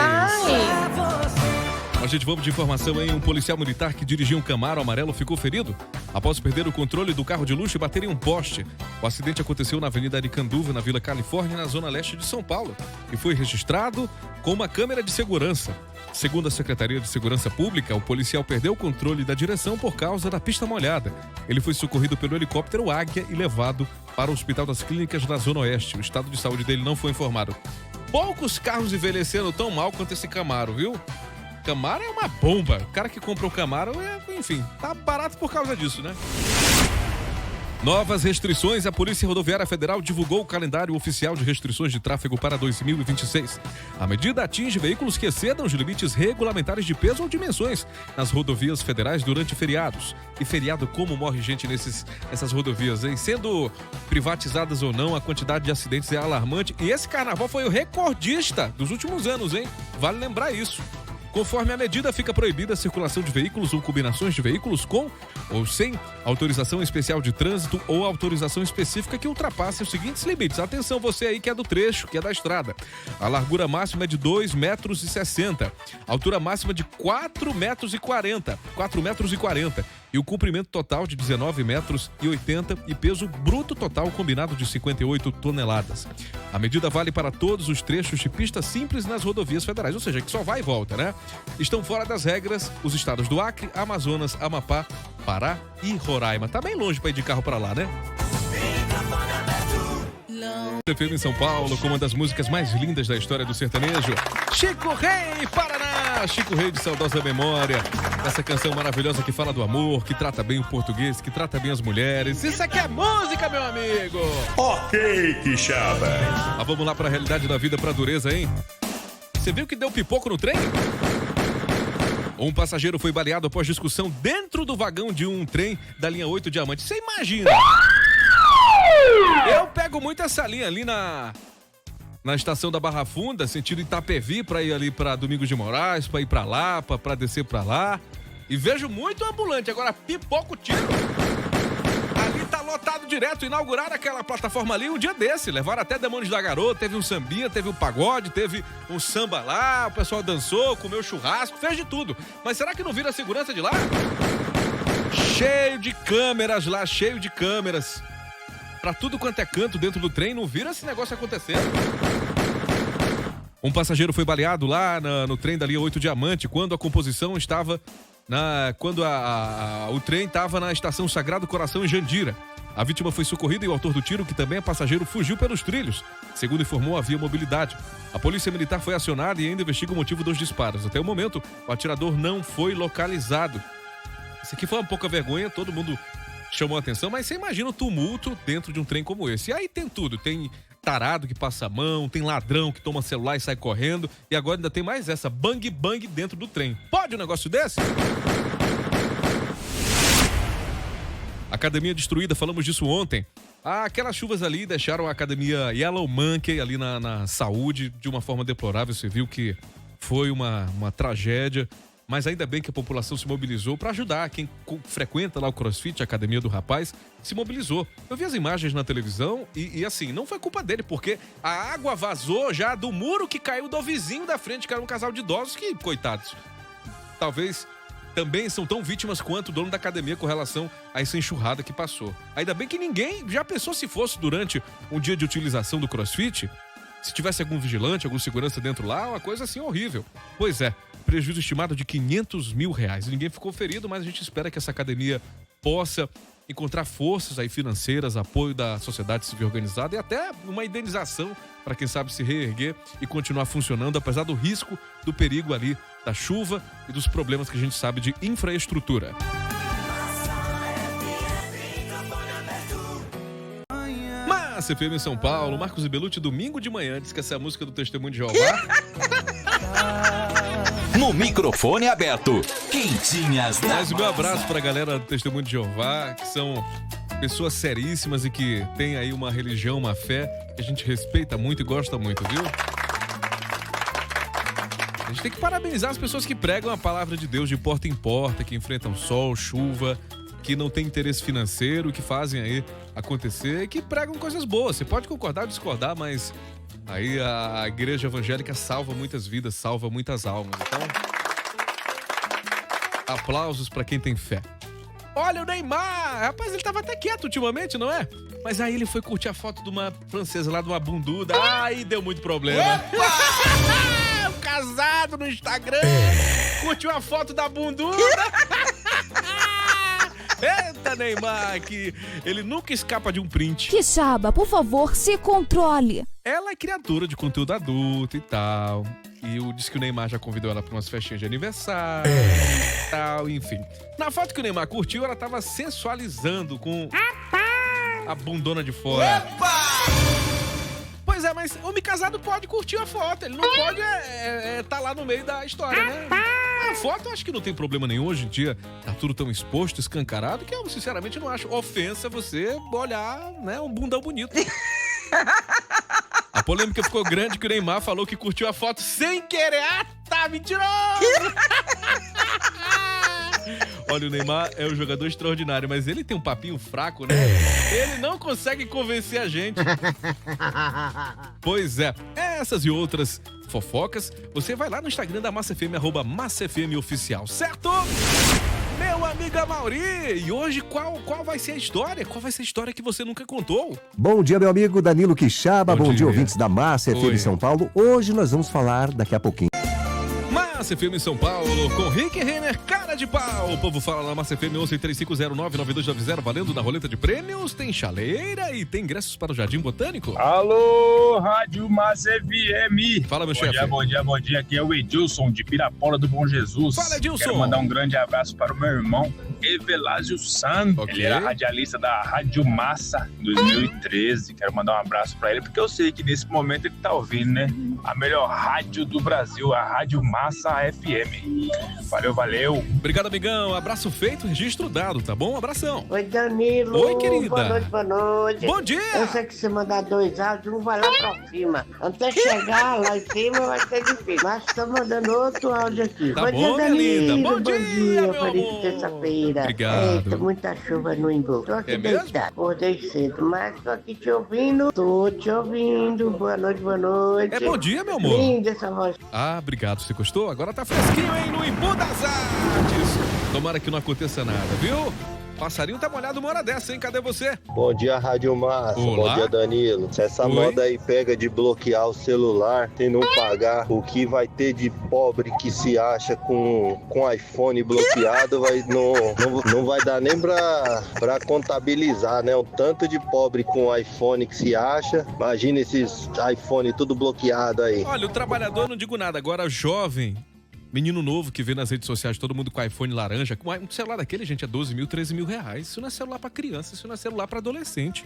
A gente vamos de informação em um policial militar que dirigia um Camaro amarelo ficou ferido após perder o controle do carro de luxo e bater em um poste. O acidente aconteceu na Avenida Aricanduva, na Vila Califórnia, na zona leste de São Paulo, e foi registrado com uma câmera de segurança. Segundo a Secretaria de Segurança Pública, o policial perdeu o controle da direção por causa da pista molhada. Ele foi socorrido pelo helicóptero Águia e levado para o Hospital das Clínicas da Zona Oeste. O estado de saúde dele não foi informado. poucos carros envelheceram tão mal quanto esse Camaro, viu? Camaro é uma bomba. O cara que comprou o Camaro, enfim, tá barato por causa disso, né? Novas restrições. A Polícia Rodoviária Federal divulgou o calendário oficial de restrições de tráfego para 2026. A medida atinge veículos que excedam os limites regulamentares de peso ou dimensões nas rodovias federais durante feriados. E feriado, como morre gente nessas rodovias, hein? Sendo privatizadas ou não, a quantidade de acidentes é alarmante. E esse carnaval foi o recordista dos últimos anos, hein? Vale lembrar isso. Conforme a medida, fica proibida a circulação de veículos ou combinações de veículos com ou sem autorização especial de trânsito ou autorização específica que ultrapasse os seguintes limites. Atenção, você aí que é do trecho, que é da estrada. A largura máxima é de 2,60 metros. A altura máxima de 4,40 metros. E o comprimento total de 19,80 metros e peso bruto total combinado de 58 toneladas. A medida vale para todos os trechos de pista simples nas rodovias federais, ou seja, que só vai e volta, né? Estão fora das regras os estados do Acre, Amazonas, Amapá, Pará e Roraima. Tá bem longe para ir de carro para lá, né? FM em São Paulo, com uma das músicas mais lindas da história do sertanejo, Chico Rei, Paraná! Chico Rei de saudosa memória. Essa canção maravilhosa que fala do amor, que trata bem o português, que trata bem as mulheres. Isso aqui é música, meu amigo! Ok, Quixaba. Mas vamos lá pra realidade da vida, pra dureza, hein? Você viu que deu pipoco no trem? Um passageiro foi baleado após discussão dentro do vagão de um trem da linha 8 Diamante. Você imagina? Eu pego muito essa linha ali na estação da Barra Funda, sentido Itapevi, pra ir ali pra Domingos de Moraes, pra ir pra Lapa, pra descer pra lá. E vejo muito ambulante. Agora, pipoco tiro. Ali tá lotado direto. Inauguraram aquela plataforma ali um dia desse. Levaram até Demônios da Garota, teve um sambinha, teve um pagode, teve um samba lá, o pessoal dançou, comeu churrasco, fez de tudo. Mas será que não vira a segurança de lá? Cheio de câmeras lá, cheio de câmeras. Pra tudo quanto é canto dentro do trem, não vira esse negócio acontecendo. Um passageiro foi baleado lá no trem da linha 8 Diamante, quando a composição estava quando o trem estava na estação Sagrado Coração em Jandira. A vítima foi socorrida e o autor do tiro, que também é passageiro, fugiu pelos trilhos. Segundo informou a Via Mobilidade. A polícia militar foi acionada e ainda investiga o motivo dos disparos. Até o momento, o atirador não foi localizado. Isso aqui foi uma pouca vergonha, todo mundo chamou a atenção, mas você imagina o tumulto dentro de um trem como esse. E aí tem tudo, tem tarado que passa a mão, tem ladrão que toma celular e sai correndo, e agora ainda tem mais essa, bang bang dentro do trem. Pode um negócio desse? Academia destruída, falamos disso ontem. Aquelas chuvas ali deixaram a academia Yellow Monkey ali na saúde de uma forma deplorável. Você viu que foi uma tragédia. Mas ainda bem que a população se mobilizou para ajudar. Quem frequenta lá o CrossFit, a academia do rapaz, se mobilizou. Eu vi as imagens na televisão e assim, não foi culpa dele, porque a água vazou já do muro que caiu do vizinho da frente, que era um casal de idosos que, coitados, talvez também são tão vítimas quanto o dono da academia com relação a essa enxurrada que passou. Ainda bem que ninguém já pensou se fosse durante um dia de utilização do CrossFit, se tivesse algum vigilante, algum segurança dentro lá, uma coisa assim horrível. Pois é, prejuízo estimado de R$500 mil. Ninguém ficou ferido, mas a gente espera que essa academia possa encontrar forças aí financeiras, apoio da sociedade civil organizada e até uma indenização para quem sabe se reerguer e continuar funcionando, apesar do risco, do perigo ali da chuva e dos problemas que a gente sabe de infraestrutura. CFM em São Paulo, Marcos e Belucci, domingo de manhã, diz que essa é a música do Testemunho de Jeová. No microfone aberto, Quentinhas da Mas o meu abraço pra galera do Testemunho de Jeová, que são pessoas seríssimas e que tem aí uma religião, uma fé que a gente respeita muito e gosta muito, viu? A gente tem que parabenizar as pessoas que pregam a palavra de Deus de porta em porta, que enfrentam sol, chuva, que não tem interesse financeiro, que fazem aí acontecer, que pregam coisas boas. Você pode concordar ou discordar, mas aí a igreja evangélica salva muitas vidas, salva muitas almas. Então, aplausos pra quem tem fé. Olha o Neymar! Rapaz, ele tava até quieto ultimamente, não é? Mas aí ele foi curtir a foto de uma francesa lá, de uma bunduda. Aí deu muito problema. O casado no Instagram curtiu a foto da bunduda. Eita, Neymar, que ele nunca escapa de um print. Quixaba, por favor, se controle. Ela é criadora de conteúdo adulto e tal. E disse que o Neymar já convidou ela para umas festinhas de aniversário e tal, enfim. Na foto que o Neymar curtiu, ela tava sensualizando com a bundona de fora. Pois é, mas homem casado pode curtir a foto, ele não pode tá lá no meio da história, né? A foto eu acho que não tem problema nenhum. Hoje em dia tá tudo tão exposto, escancarado, que eu sinceramente não acho ofensa você olhar, né, um bundão bonito. A polêmica ficou grande que o Neymar falou que curtiu a foto sem querer. Ah, tá mentiroso! Olha, o Neymar é um jogador extraordinário, mas ele tem um papinho fraco, né? Ele não consegue convencer a gente. Pois é, essas e outras fofocas, você vai lá no Instagram da Massa FM, @MassaFMOficial, certo? Meu amigo Amauri, e hoje qual vai ser a história? Qual vai ser a história que você nunca contou? Bom dia, meu amigo Danilo Quixaba, bom dia, ouvintes da Massa FM São Paulo. Hoje nós vamos falar, daqui a pouquinho, Massa FM São Paulo, com Rick Renner, cara de pau. O povo fala lá, Massa FM 1135099290, valendo na roleta de prêmios. Tem chaleira e tem ingressos para o Jardim Botânico. Alô, Rádio Massa FM. Fala, meu chefe. Bom dia. Aqui é o Edilson, de Pirapora do Bom Jesus. Fala, Edilson. Quero mandar um grande abraço para o meu irmão, Evelásio Santos. Okay. Ele era radialista da Rádio Massa 2013. Quero mandar um abraço para ele, porque eu sei que nesse momento ele tá ouvindo, né? A melhor rádio do Brasil, a Rádio Massa FM. Valeu. Obrigado, amigão. Abraço feito, registro dado, tá bom? Abração. Oi, Danilo. Oi, querida. Boa noite. Bom dia. Eu sei que você mandar 2 áudios, um vai lá pra cima. Até chegar lá em cima vai ser difícil. Mas tô mandando outro áudio aqui. Tá bom, dia, Danilo. Bom dia, meu feliz amor. terça-feira. Obrigado. Eita, muita chuva no Embu. Tô aqui deitado. Acordei cedo, mas tô aqui te ouvindo. Tô te ouvindo. Boa noite. É bom dia, meu amor. Linda essa voz. Ah, obrigado. Você gostou? Agora tá fresquinho, hein? No Embu das Artes. Tomara que não aconteça nada, viu? Passarinho tá molhado uma hora dessa, hein? Cadê você? Bom dia, Rádio Massa. Olá. Bom dia, Danilo. Se essa moda aí pega de bloquear o celular e não pagar, o que vai ter de pobre que se acha com iPhone bloqueado não vai dar nem pra contabilizar, né? O tanto de pobre com iPhone que se acha. Imagina esses iPhone tudo bloqueado aí. Olha, o trabalhador, não digo nada. Agora, jovem, menino novo que vê nas redes sociais todo mundo com iPhone laranja, com um celular daquele, gente, é 12 mil, 13 mil reais. Isso não é celular pra criança, isso não é celular pra adolescente.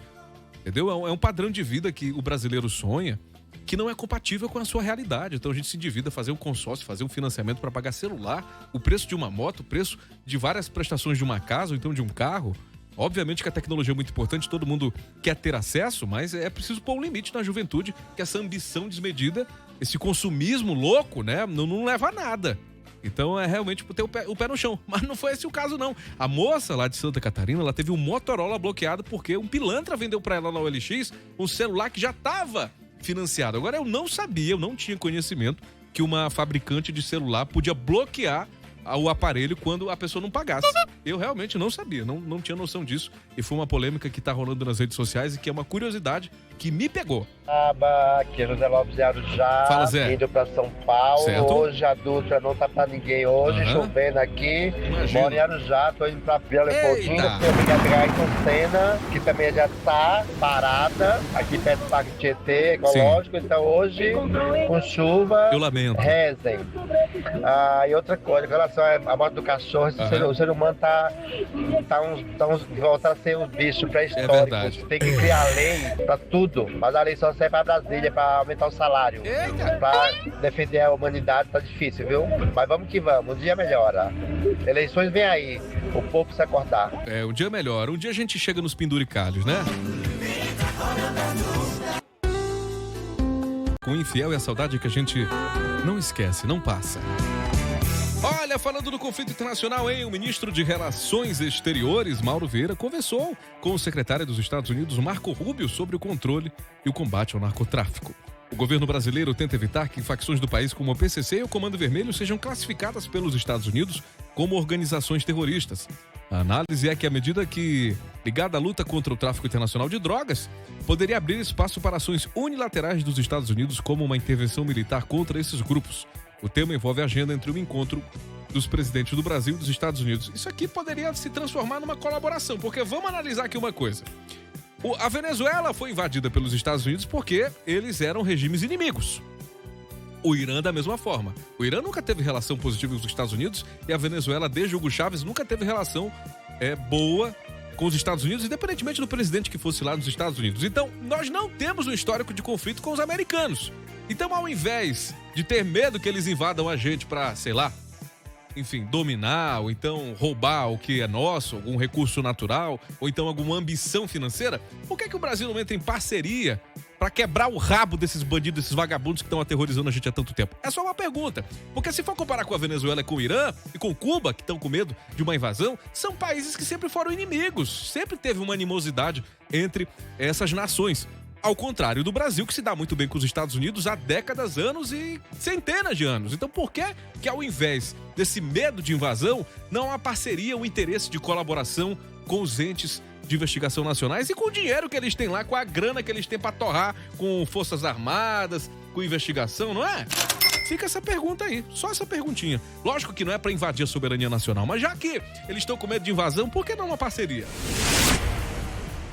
Entendeu? É um padrão de vida que o brasileiro sonha, que não é compatível com a sua realidade. Então a gente se endivida, fazer um consórcio, fazer um financiamento para pagar celular, o preço de uma moto, o preço de várias prestações de uma casa ou então de um carro. Obviamente que a tecnologia é muito importante, todo mundo quer ter acesso, mas é preciso pôr um limite na juventude, que essa ambição desmedida, esse consumismo louco, né, não leva a nada. Então é realmente ter o pé no chão. Mas não foi esse o caso, não. A moça lá de Santa Catarina, ela teve um Motorola bloqueado porque um pilantra vendeu para ela na OLX um celular que já estava financiado. Agora, eu não sabia, eu não tinha conhecimento que uma fabricante de celular podia bloquear o aparelho quando a pessoa não pagasse. Eu realmente não sabia, não tinha noção disso. E foi uma polêmica que tá rolando nas redes sociais e que é uma curiosidade que me pegou. Aqui é José Lopes de Arujá, Fala, Zé. indo pra São Paulo. Certo. Hoje a Dutra não tá pra ninguém hoje, chovendo aqui. Imagina. Moro em Arujá, tô indo pra Vila Leopoldina, porque eu peguei a pegar Ayrton Senna, que também já tá parada, aqui perto do Parque Tietê, ecológico. Sim. Então hoje, com chuva, eu lamento. Rezem. E outra coisa, em relação à morte do cachorro, o ser humano volta a ser um bicho pré-histórico. Tem que criar lei pra tudo. Mas a lei só serve pra Brasília, pra aumentar o salário. Eita. Pra defender a humanidade tá difícil, viu? Mas vamos que vamos, um dia melhora. Eleições vem aí, o povo precisa acordar. Um dia melhora, um dia a gente chega nos penduricalhos, né? Com o infiel é a saudade que a gente não esquece, não passa. Olha, falando do conflito internacional, hein? O ministro de Relações Exteriores, Mauro Vieira, conversou com o secretário dos Estados Unidos, Marco Rubio, sobre o controle e o combate ao narcotráfico. O governo brasileiro tenta evitar que facções do país como o PCC e o Comando Vermelho sejam classificadas pelos Estados Unidos como organizações terroristas. A análise é que a medida ligada à luta contra o tráfico internacional de drogas poderia abrir espaço para ações unilaterais dos Estados Unidos como uma intervenção militar contra esses grupos. O tema envolve a agenda entre um encontro dos presidentes do Brasil e dos Estados Unidos. Isso aqui poderia se transformar numa colaboração, porque vamos analisar aqui uma coisa. A Venezuela foi invadida pelos Estados Unidos porque eles eram regimes inimigos. O Irã da mesma forma. O Irã nunca teve relação positiva com os Estados Unidos e a Venezuela, desde Hugo Chávez, nunca teve relação boa com os Estados Unidos, independentemente do presidente que fosse lá nos Estados Unidos. Então, nós não temos um histórico de conflito com os americanos. Então, ao invés de ter medo que eles invadam a gente pra, sei lá, enfim, dominar, ou então roubar o que é nosso, algum recurso natural, ou então alguma ambição financeira, por que o Brasil não entra em parceria para quebrar o rabo desses bandidos, desses vagabundos que estão aterrorizando a gente há tanto tempo? É só uma pergunta. Porque se for comparar com a Venezuela e com o Irã, e com Cuba, que estão com medo de uma invasão, são países que sempre foram inimigos. Sempre teve uma animosidade entre essas nações. Ao contrário do Brasil, que se dá muito bem com os Estados Unidos há décadas, anos e centenas de anos. Então por que ao invés desse medo de invasão, não há parceria, um interesse de colaboração com os entes de investigação nacionais e com o dinheiro que eles têm lá, com a grana que eles têm para torrar com forças armadas, com investigação, não é? Fica essa pergunta aí, só essa perguntinha. Lógico que não é para invadir a soberania nacional, mas já que eles estão com medo de invasão, por que não uma parceria?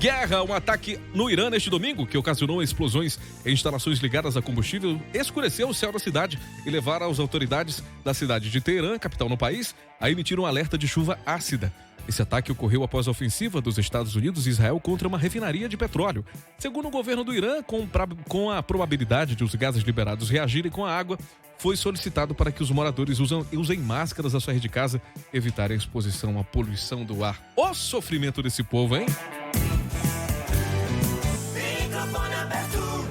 Guerra, um ataque no Irã neste domingo, que ocasionou explosões em instalações ligadas a combustível, escureceu o céu da cidade e levaram as autoridades da cidade de Teherã, capital no país, a emitir um alerta de chuva ácida. Esse ataque ocorreu após a ofensiva dos Estados Unidos e Israel contra uma refinaria de petróleo. Segundo o governo do Irã, com a probabilidade de os gases liberados reagirem com a água, foi solicitado para que os moradores usem máscaras ao sair de casa, evitarem a exposição à poluição do ar. O sofrimento desse povo, hein?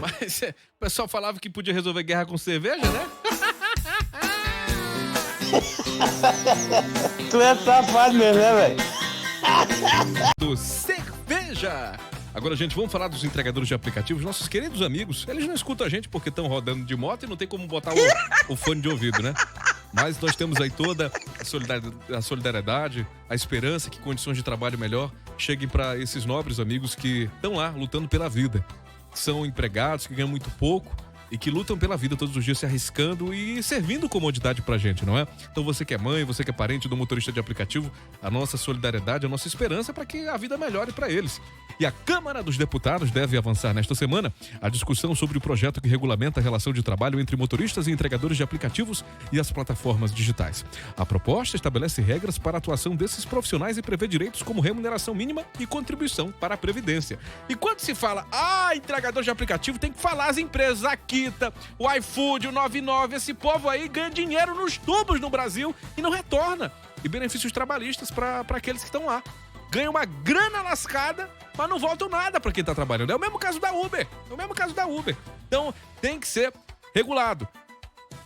Mas o pessoal falava que podia resolver guerra com cerveja, né? Tu é safado mesmo, né, velho? Do cerveja! Agora, gente, vamos falar dos entregadores de aplicativos. Nossos queridos amigos, eles não escutam a gente porque estão rodando de moto e não tem como botar o fone de ouvido, né? Mas nós temos aí toda a solidariedade, a esperança que condições de trabalho melhor cheguem para esses nobres amigos que estão lá lutando pela vida. São empregados que ganham muito pouco e que lutam pela vida todos os dias, se arriscando e servindo comodidade pra gente, não é? Então você que é mãe, você que é parente do motorista de aplicativo, a nossa solidariedade, a nossa esperança para que a vida melhore para eles. E a Câmara dos Deputados deve avançar nesta semana a discussão sobre o projeto que regulamenta a relação de trabalho entre motoristas e entregadores de aplicativos e as plataformas digitais. A proposta estabelece regras para a atuação desses profissionais e prevê direitos como remuneração mínima e contribuição para a Previdência. E quando se fala, entregador de aplicativo, tem que falar as empresas aqui, o iFood, o 99, esse povo aí ganha dinheiro nos tubos no Brasil e não retorna. E benefícios trabalhistas para aqueles que estão lá. Ganham uma grana lascada, mas não voltam nada para quem está trabalhando. É o mesmo caso da Uber. Então, tem que ser regulado.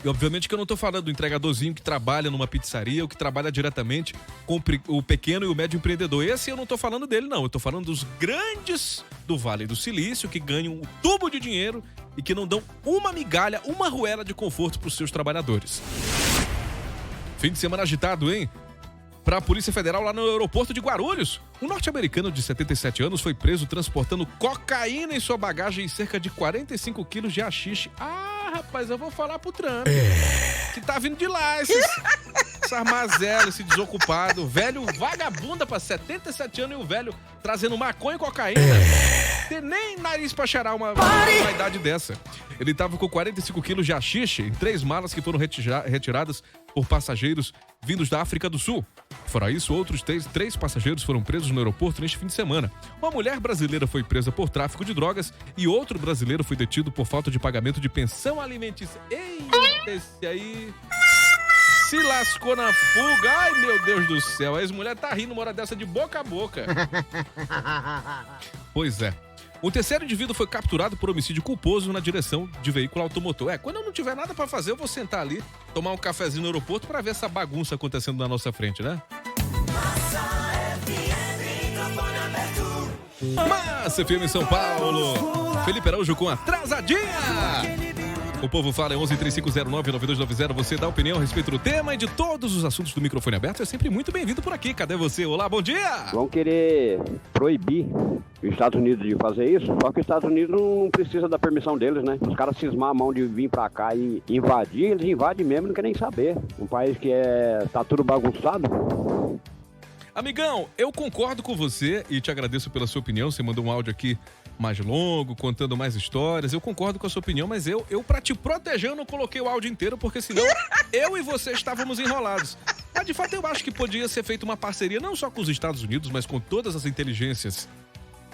E obviamente que eu não estou falando do entregadorzinho que trabalha numa pizzaria ou que trabalha diretamente com o pequeno e o médio empreendedor. Esse eu não estou falando dele, não. Eu estou falando dos grandes do Vale do Silício que ganham um tubo de dinheiro e que não dão uma migalha, uma arruela de conforto para os seus trabalhadores. Fim de semana agitado, hein? Para a Polícia Federal lá no aeroporto de Guarulhos. Um norte-americano de 77 anos foi preso transportando cocaína em sua bagagem e cerca de 45 quilos de haxixe. Rapaz, eu vou falar pro Trump. Que tá vindo de lá, esse armazelo, esse desocupado. Velho vagabunda pra 77 anos e o velho trazendo maconha e cocaína. Tem nem nariz pra cheirar uma idade dessa. Ele tava com 45 quilos de haxixe em 3 malas que foram retiradas por passageiros vindos da África do Sul. Fora isso, outros 3 passageiros foram presos no aeroporto neste fim de semana. Uma mulher brasileira foi presa por tráfico de drogas e outro brasileiro foi detido por falta de pagamento de pensão alimentícia. Eita, esse aí se lascou na fuga. Ai, meu Deus do céu. A ex-mulher tá rindo uma hora dessa de boca a boca. Pois é. O terceiro indivíduo foi capturado por homicídio culposo na direção de veículo automotor. Quando eu não tiver nada pra fazer, eu vou sentar ali, tomar um cafezinho no aeroporto pra ver essa bagunça acontecendo na nossa frente, né? Massa FM São Paulo. Felipe Araújo com Atrasadinha. O povo fala, é 113509-9290. Você dá opinião a respeito do tema e de todos os assuntos do microfone aberto. É sempre muito bem-vindo por aqui. Cadê você? Olá, bom dia! Vão querer proibir os Estados Unidos de fazer isso, só que os Estados Unidos não precisa da permissão deles, né? Os caras cismar a mão de vir pra cá e invadir, eles invadem mesmo, não querem nem saber. Um país que tá tudo bagunçado. Amigão, eu concordo com você e te agradeço pela sua opinião. Você mandou um áudio aqui mais longo, contando mais histórias. Eu concordo com a sua opinião, mas eu pra te proteger, eu não coloquei o áudio inteiro, porque senão eu e você estávamos enrolados. Mas, de fato, eu acho que podia ser feita uma parceria, não só com os Estados Unidos, mas com todas as inteligências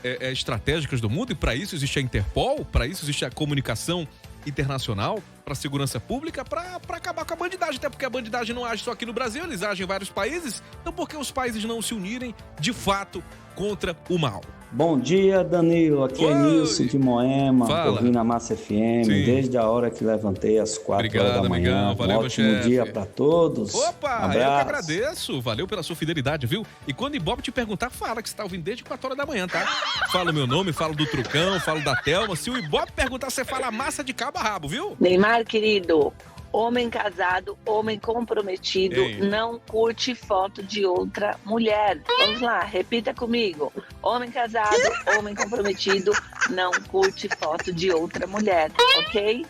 estratégicas do mundo. E para isso existe a Interpol, para isso existe a comunicação internacional, para segurança pública, para acabar com a bandidagem. Até porque a bandidagem não age só aqui no Brasil, eles agem em vários países. Então, por que os países não se unirem, de fato, contra o mal? Bom dia, Danilo. Aqui é Nilson de Moema, ouvindo a Massa FM, Sim. desde a hora que levantei às 4 horas da manhã. Amigão. Valeu, um ótimo dia pra todos. Opa, Abraço. eu que agradeço. Valeu pela sua fidelidade, viu? E quando o Ibope te perguntar, fala que você tá ouvindo desde 4 horas da manhã, tá? Fala o meu nome, fala do Trucão, fala da Thelma. Se o Ibope perguntar, você fala massa de cabo a rabo, viu? Neymar, querido, homem casado, homem comprometido, não curte foto de outra mulher. Vamos lá, repita comigo. Homem casado, homem comprometido, não curte foto de outra mulher, ok?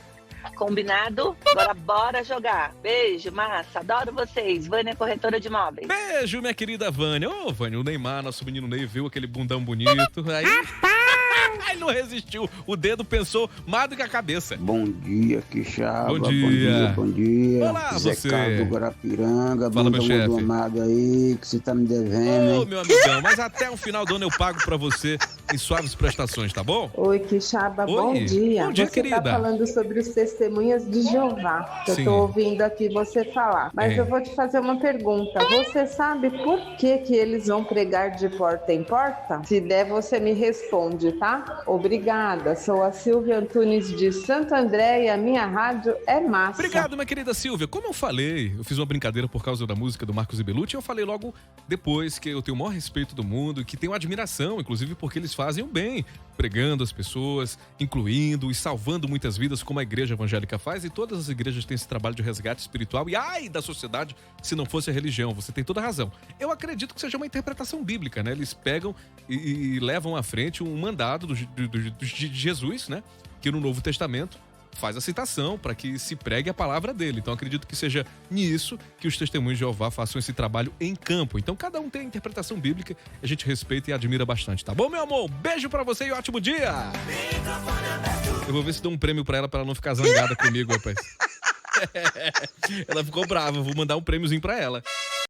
Combinado? Agora bora jogar. Beijo, massa. Adoro vocês. Vânia, corretora de imóveis. Beijo, minha querida Vânia. Ô, Vânia, o Neymar, nosso menino Ney, viu aquele bundão bonito. Aí não resistiu. O dedo pensou mais do que a cabeça. Bom dia, Quixaba. Bom dia. Bom dia. Olá, Zé você. Carlos do Guarapiranga. Fala, meu chefe. Amado aí, que você tá me devendo, Ô, hein? meu amigão, mas até o final do ano eu pago pra você em suaves prestações, tá bom? Oi, Quixaba, bom Oi. dia. Bom dia, você querida. tá falando sobre os testemunhas de Jeová, que Sim. eu tô ouvindo aqui você falar. Mas eu vou te fazer uma pergunta. Você sabe por que eles vão pregar de porta em porta? Se der, você me responde, tá? Obrigada. Sou a Silvia Antunes de Santo André e a minha rádio é massa. Obrigado, minha querida Silvia. Como eu falei, eu fiz uma brincadeira por causa da música do Marcos e Belucci, eu falei logo depois que eu tenho o maior respeito do mundo, que tenho admiração, inclusive porque eles fazem o bem, pregando as pessoas, incluindo e salvando muitas vidas, como a igreja evangélica faz, e todas as igrejas têm esse trabalho de resgate espiritual, e ai da sociedade se não fosse a religião, você tem toda a razão. Eu acredito que seja uma interpretação bíblica, né? Eles pegam e levam à frente um mandado de Jesus, né? Que no Novo Testamento faz a citação para que se pregue a palavra dele. Então acredito que seja nisso que os testemunhos de Jeová façam esse trabalho em campo. Então cada um tem a interpretação bíblica, a gente respeita e admira bastante, tá bom, meu amor? Beijo pra você e ótimo dia! Eu vou ver se dou um prêmio pra ela não ficar zangada comigo, rapaz. Ela ficou brava, vou mandar um prêmiozinho pra ela.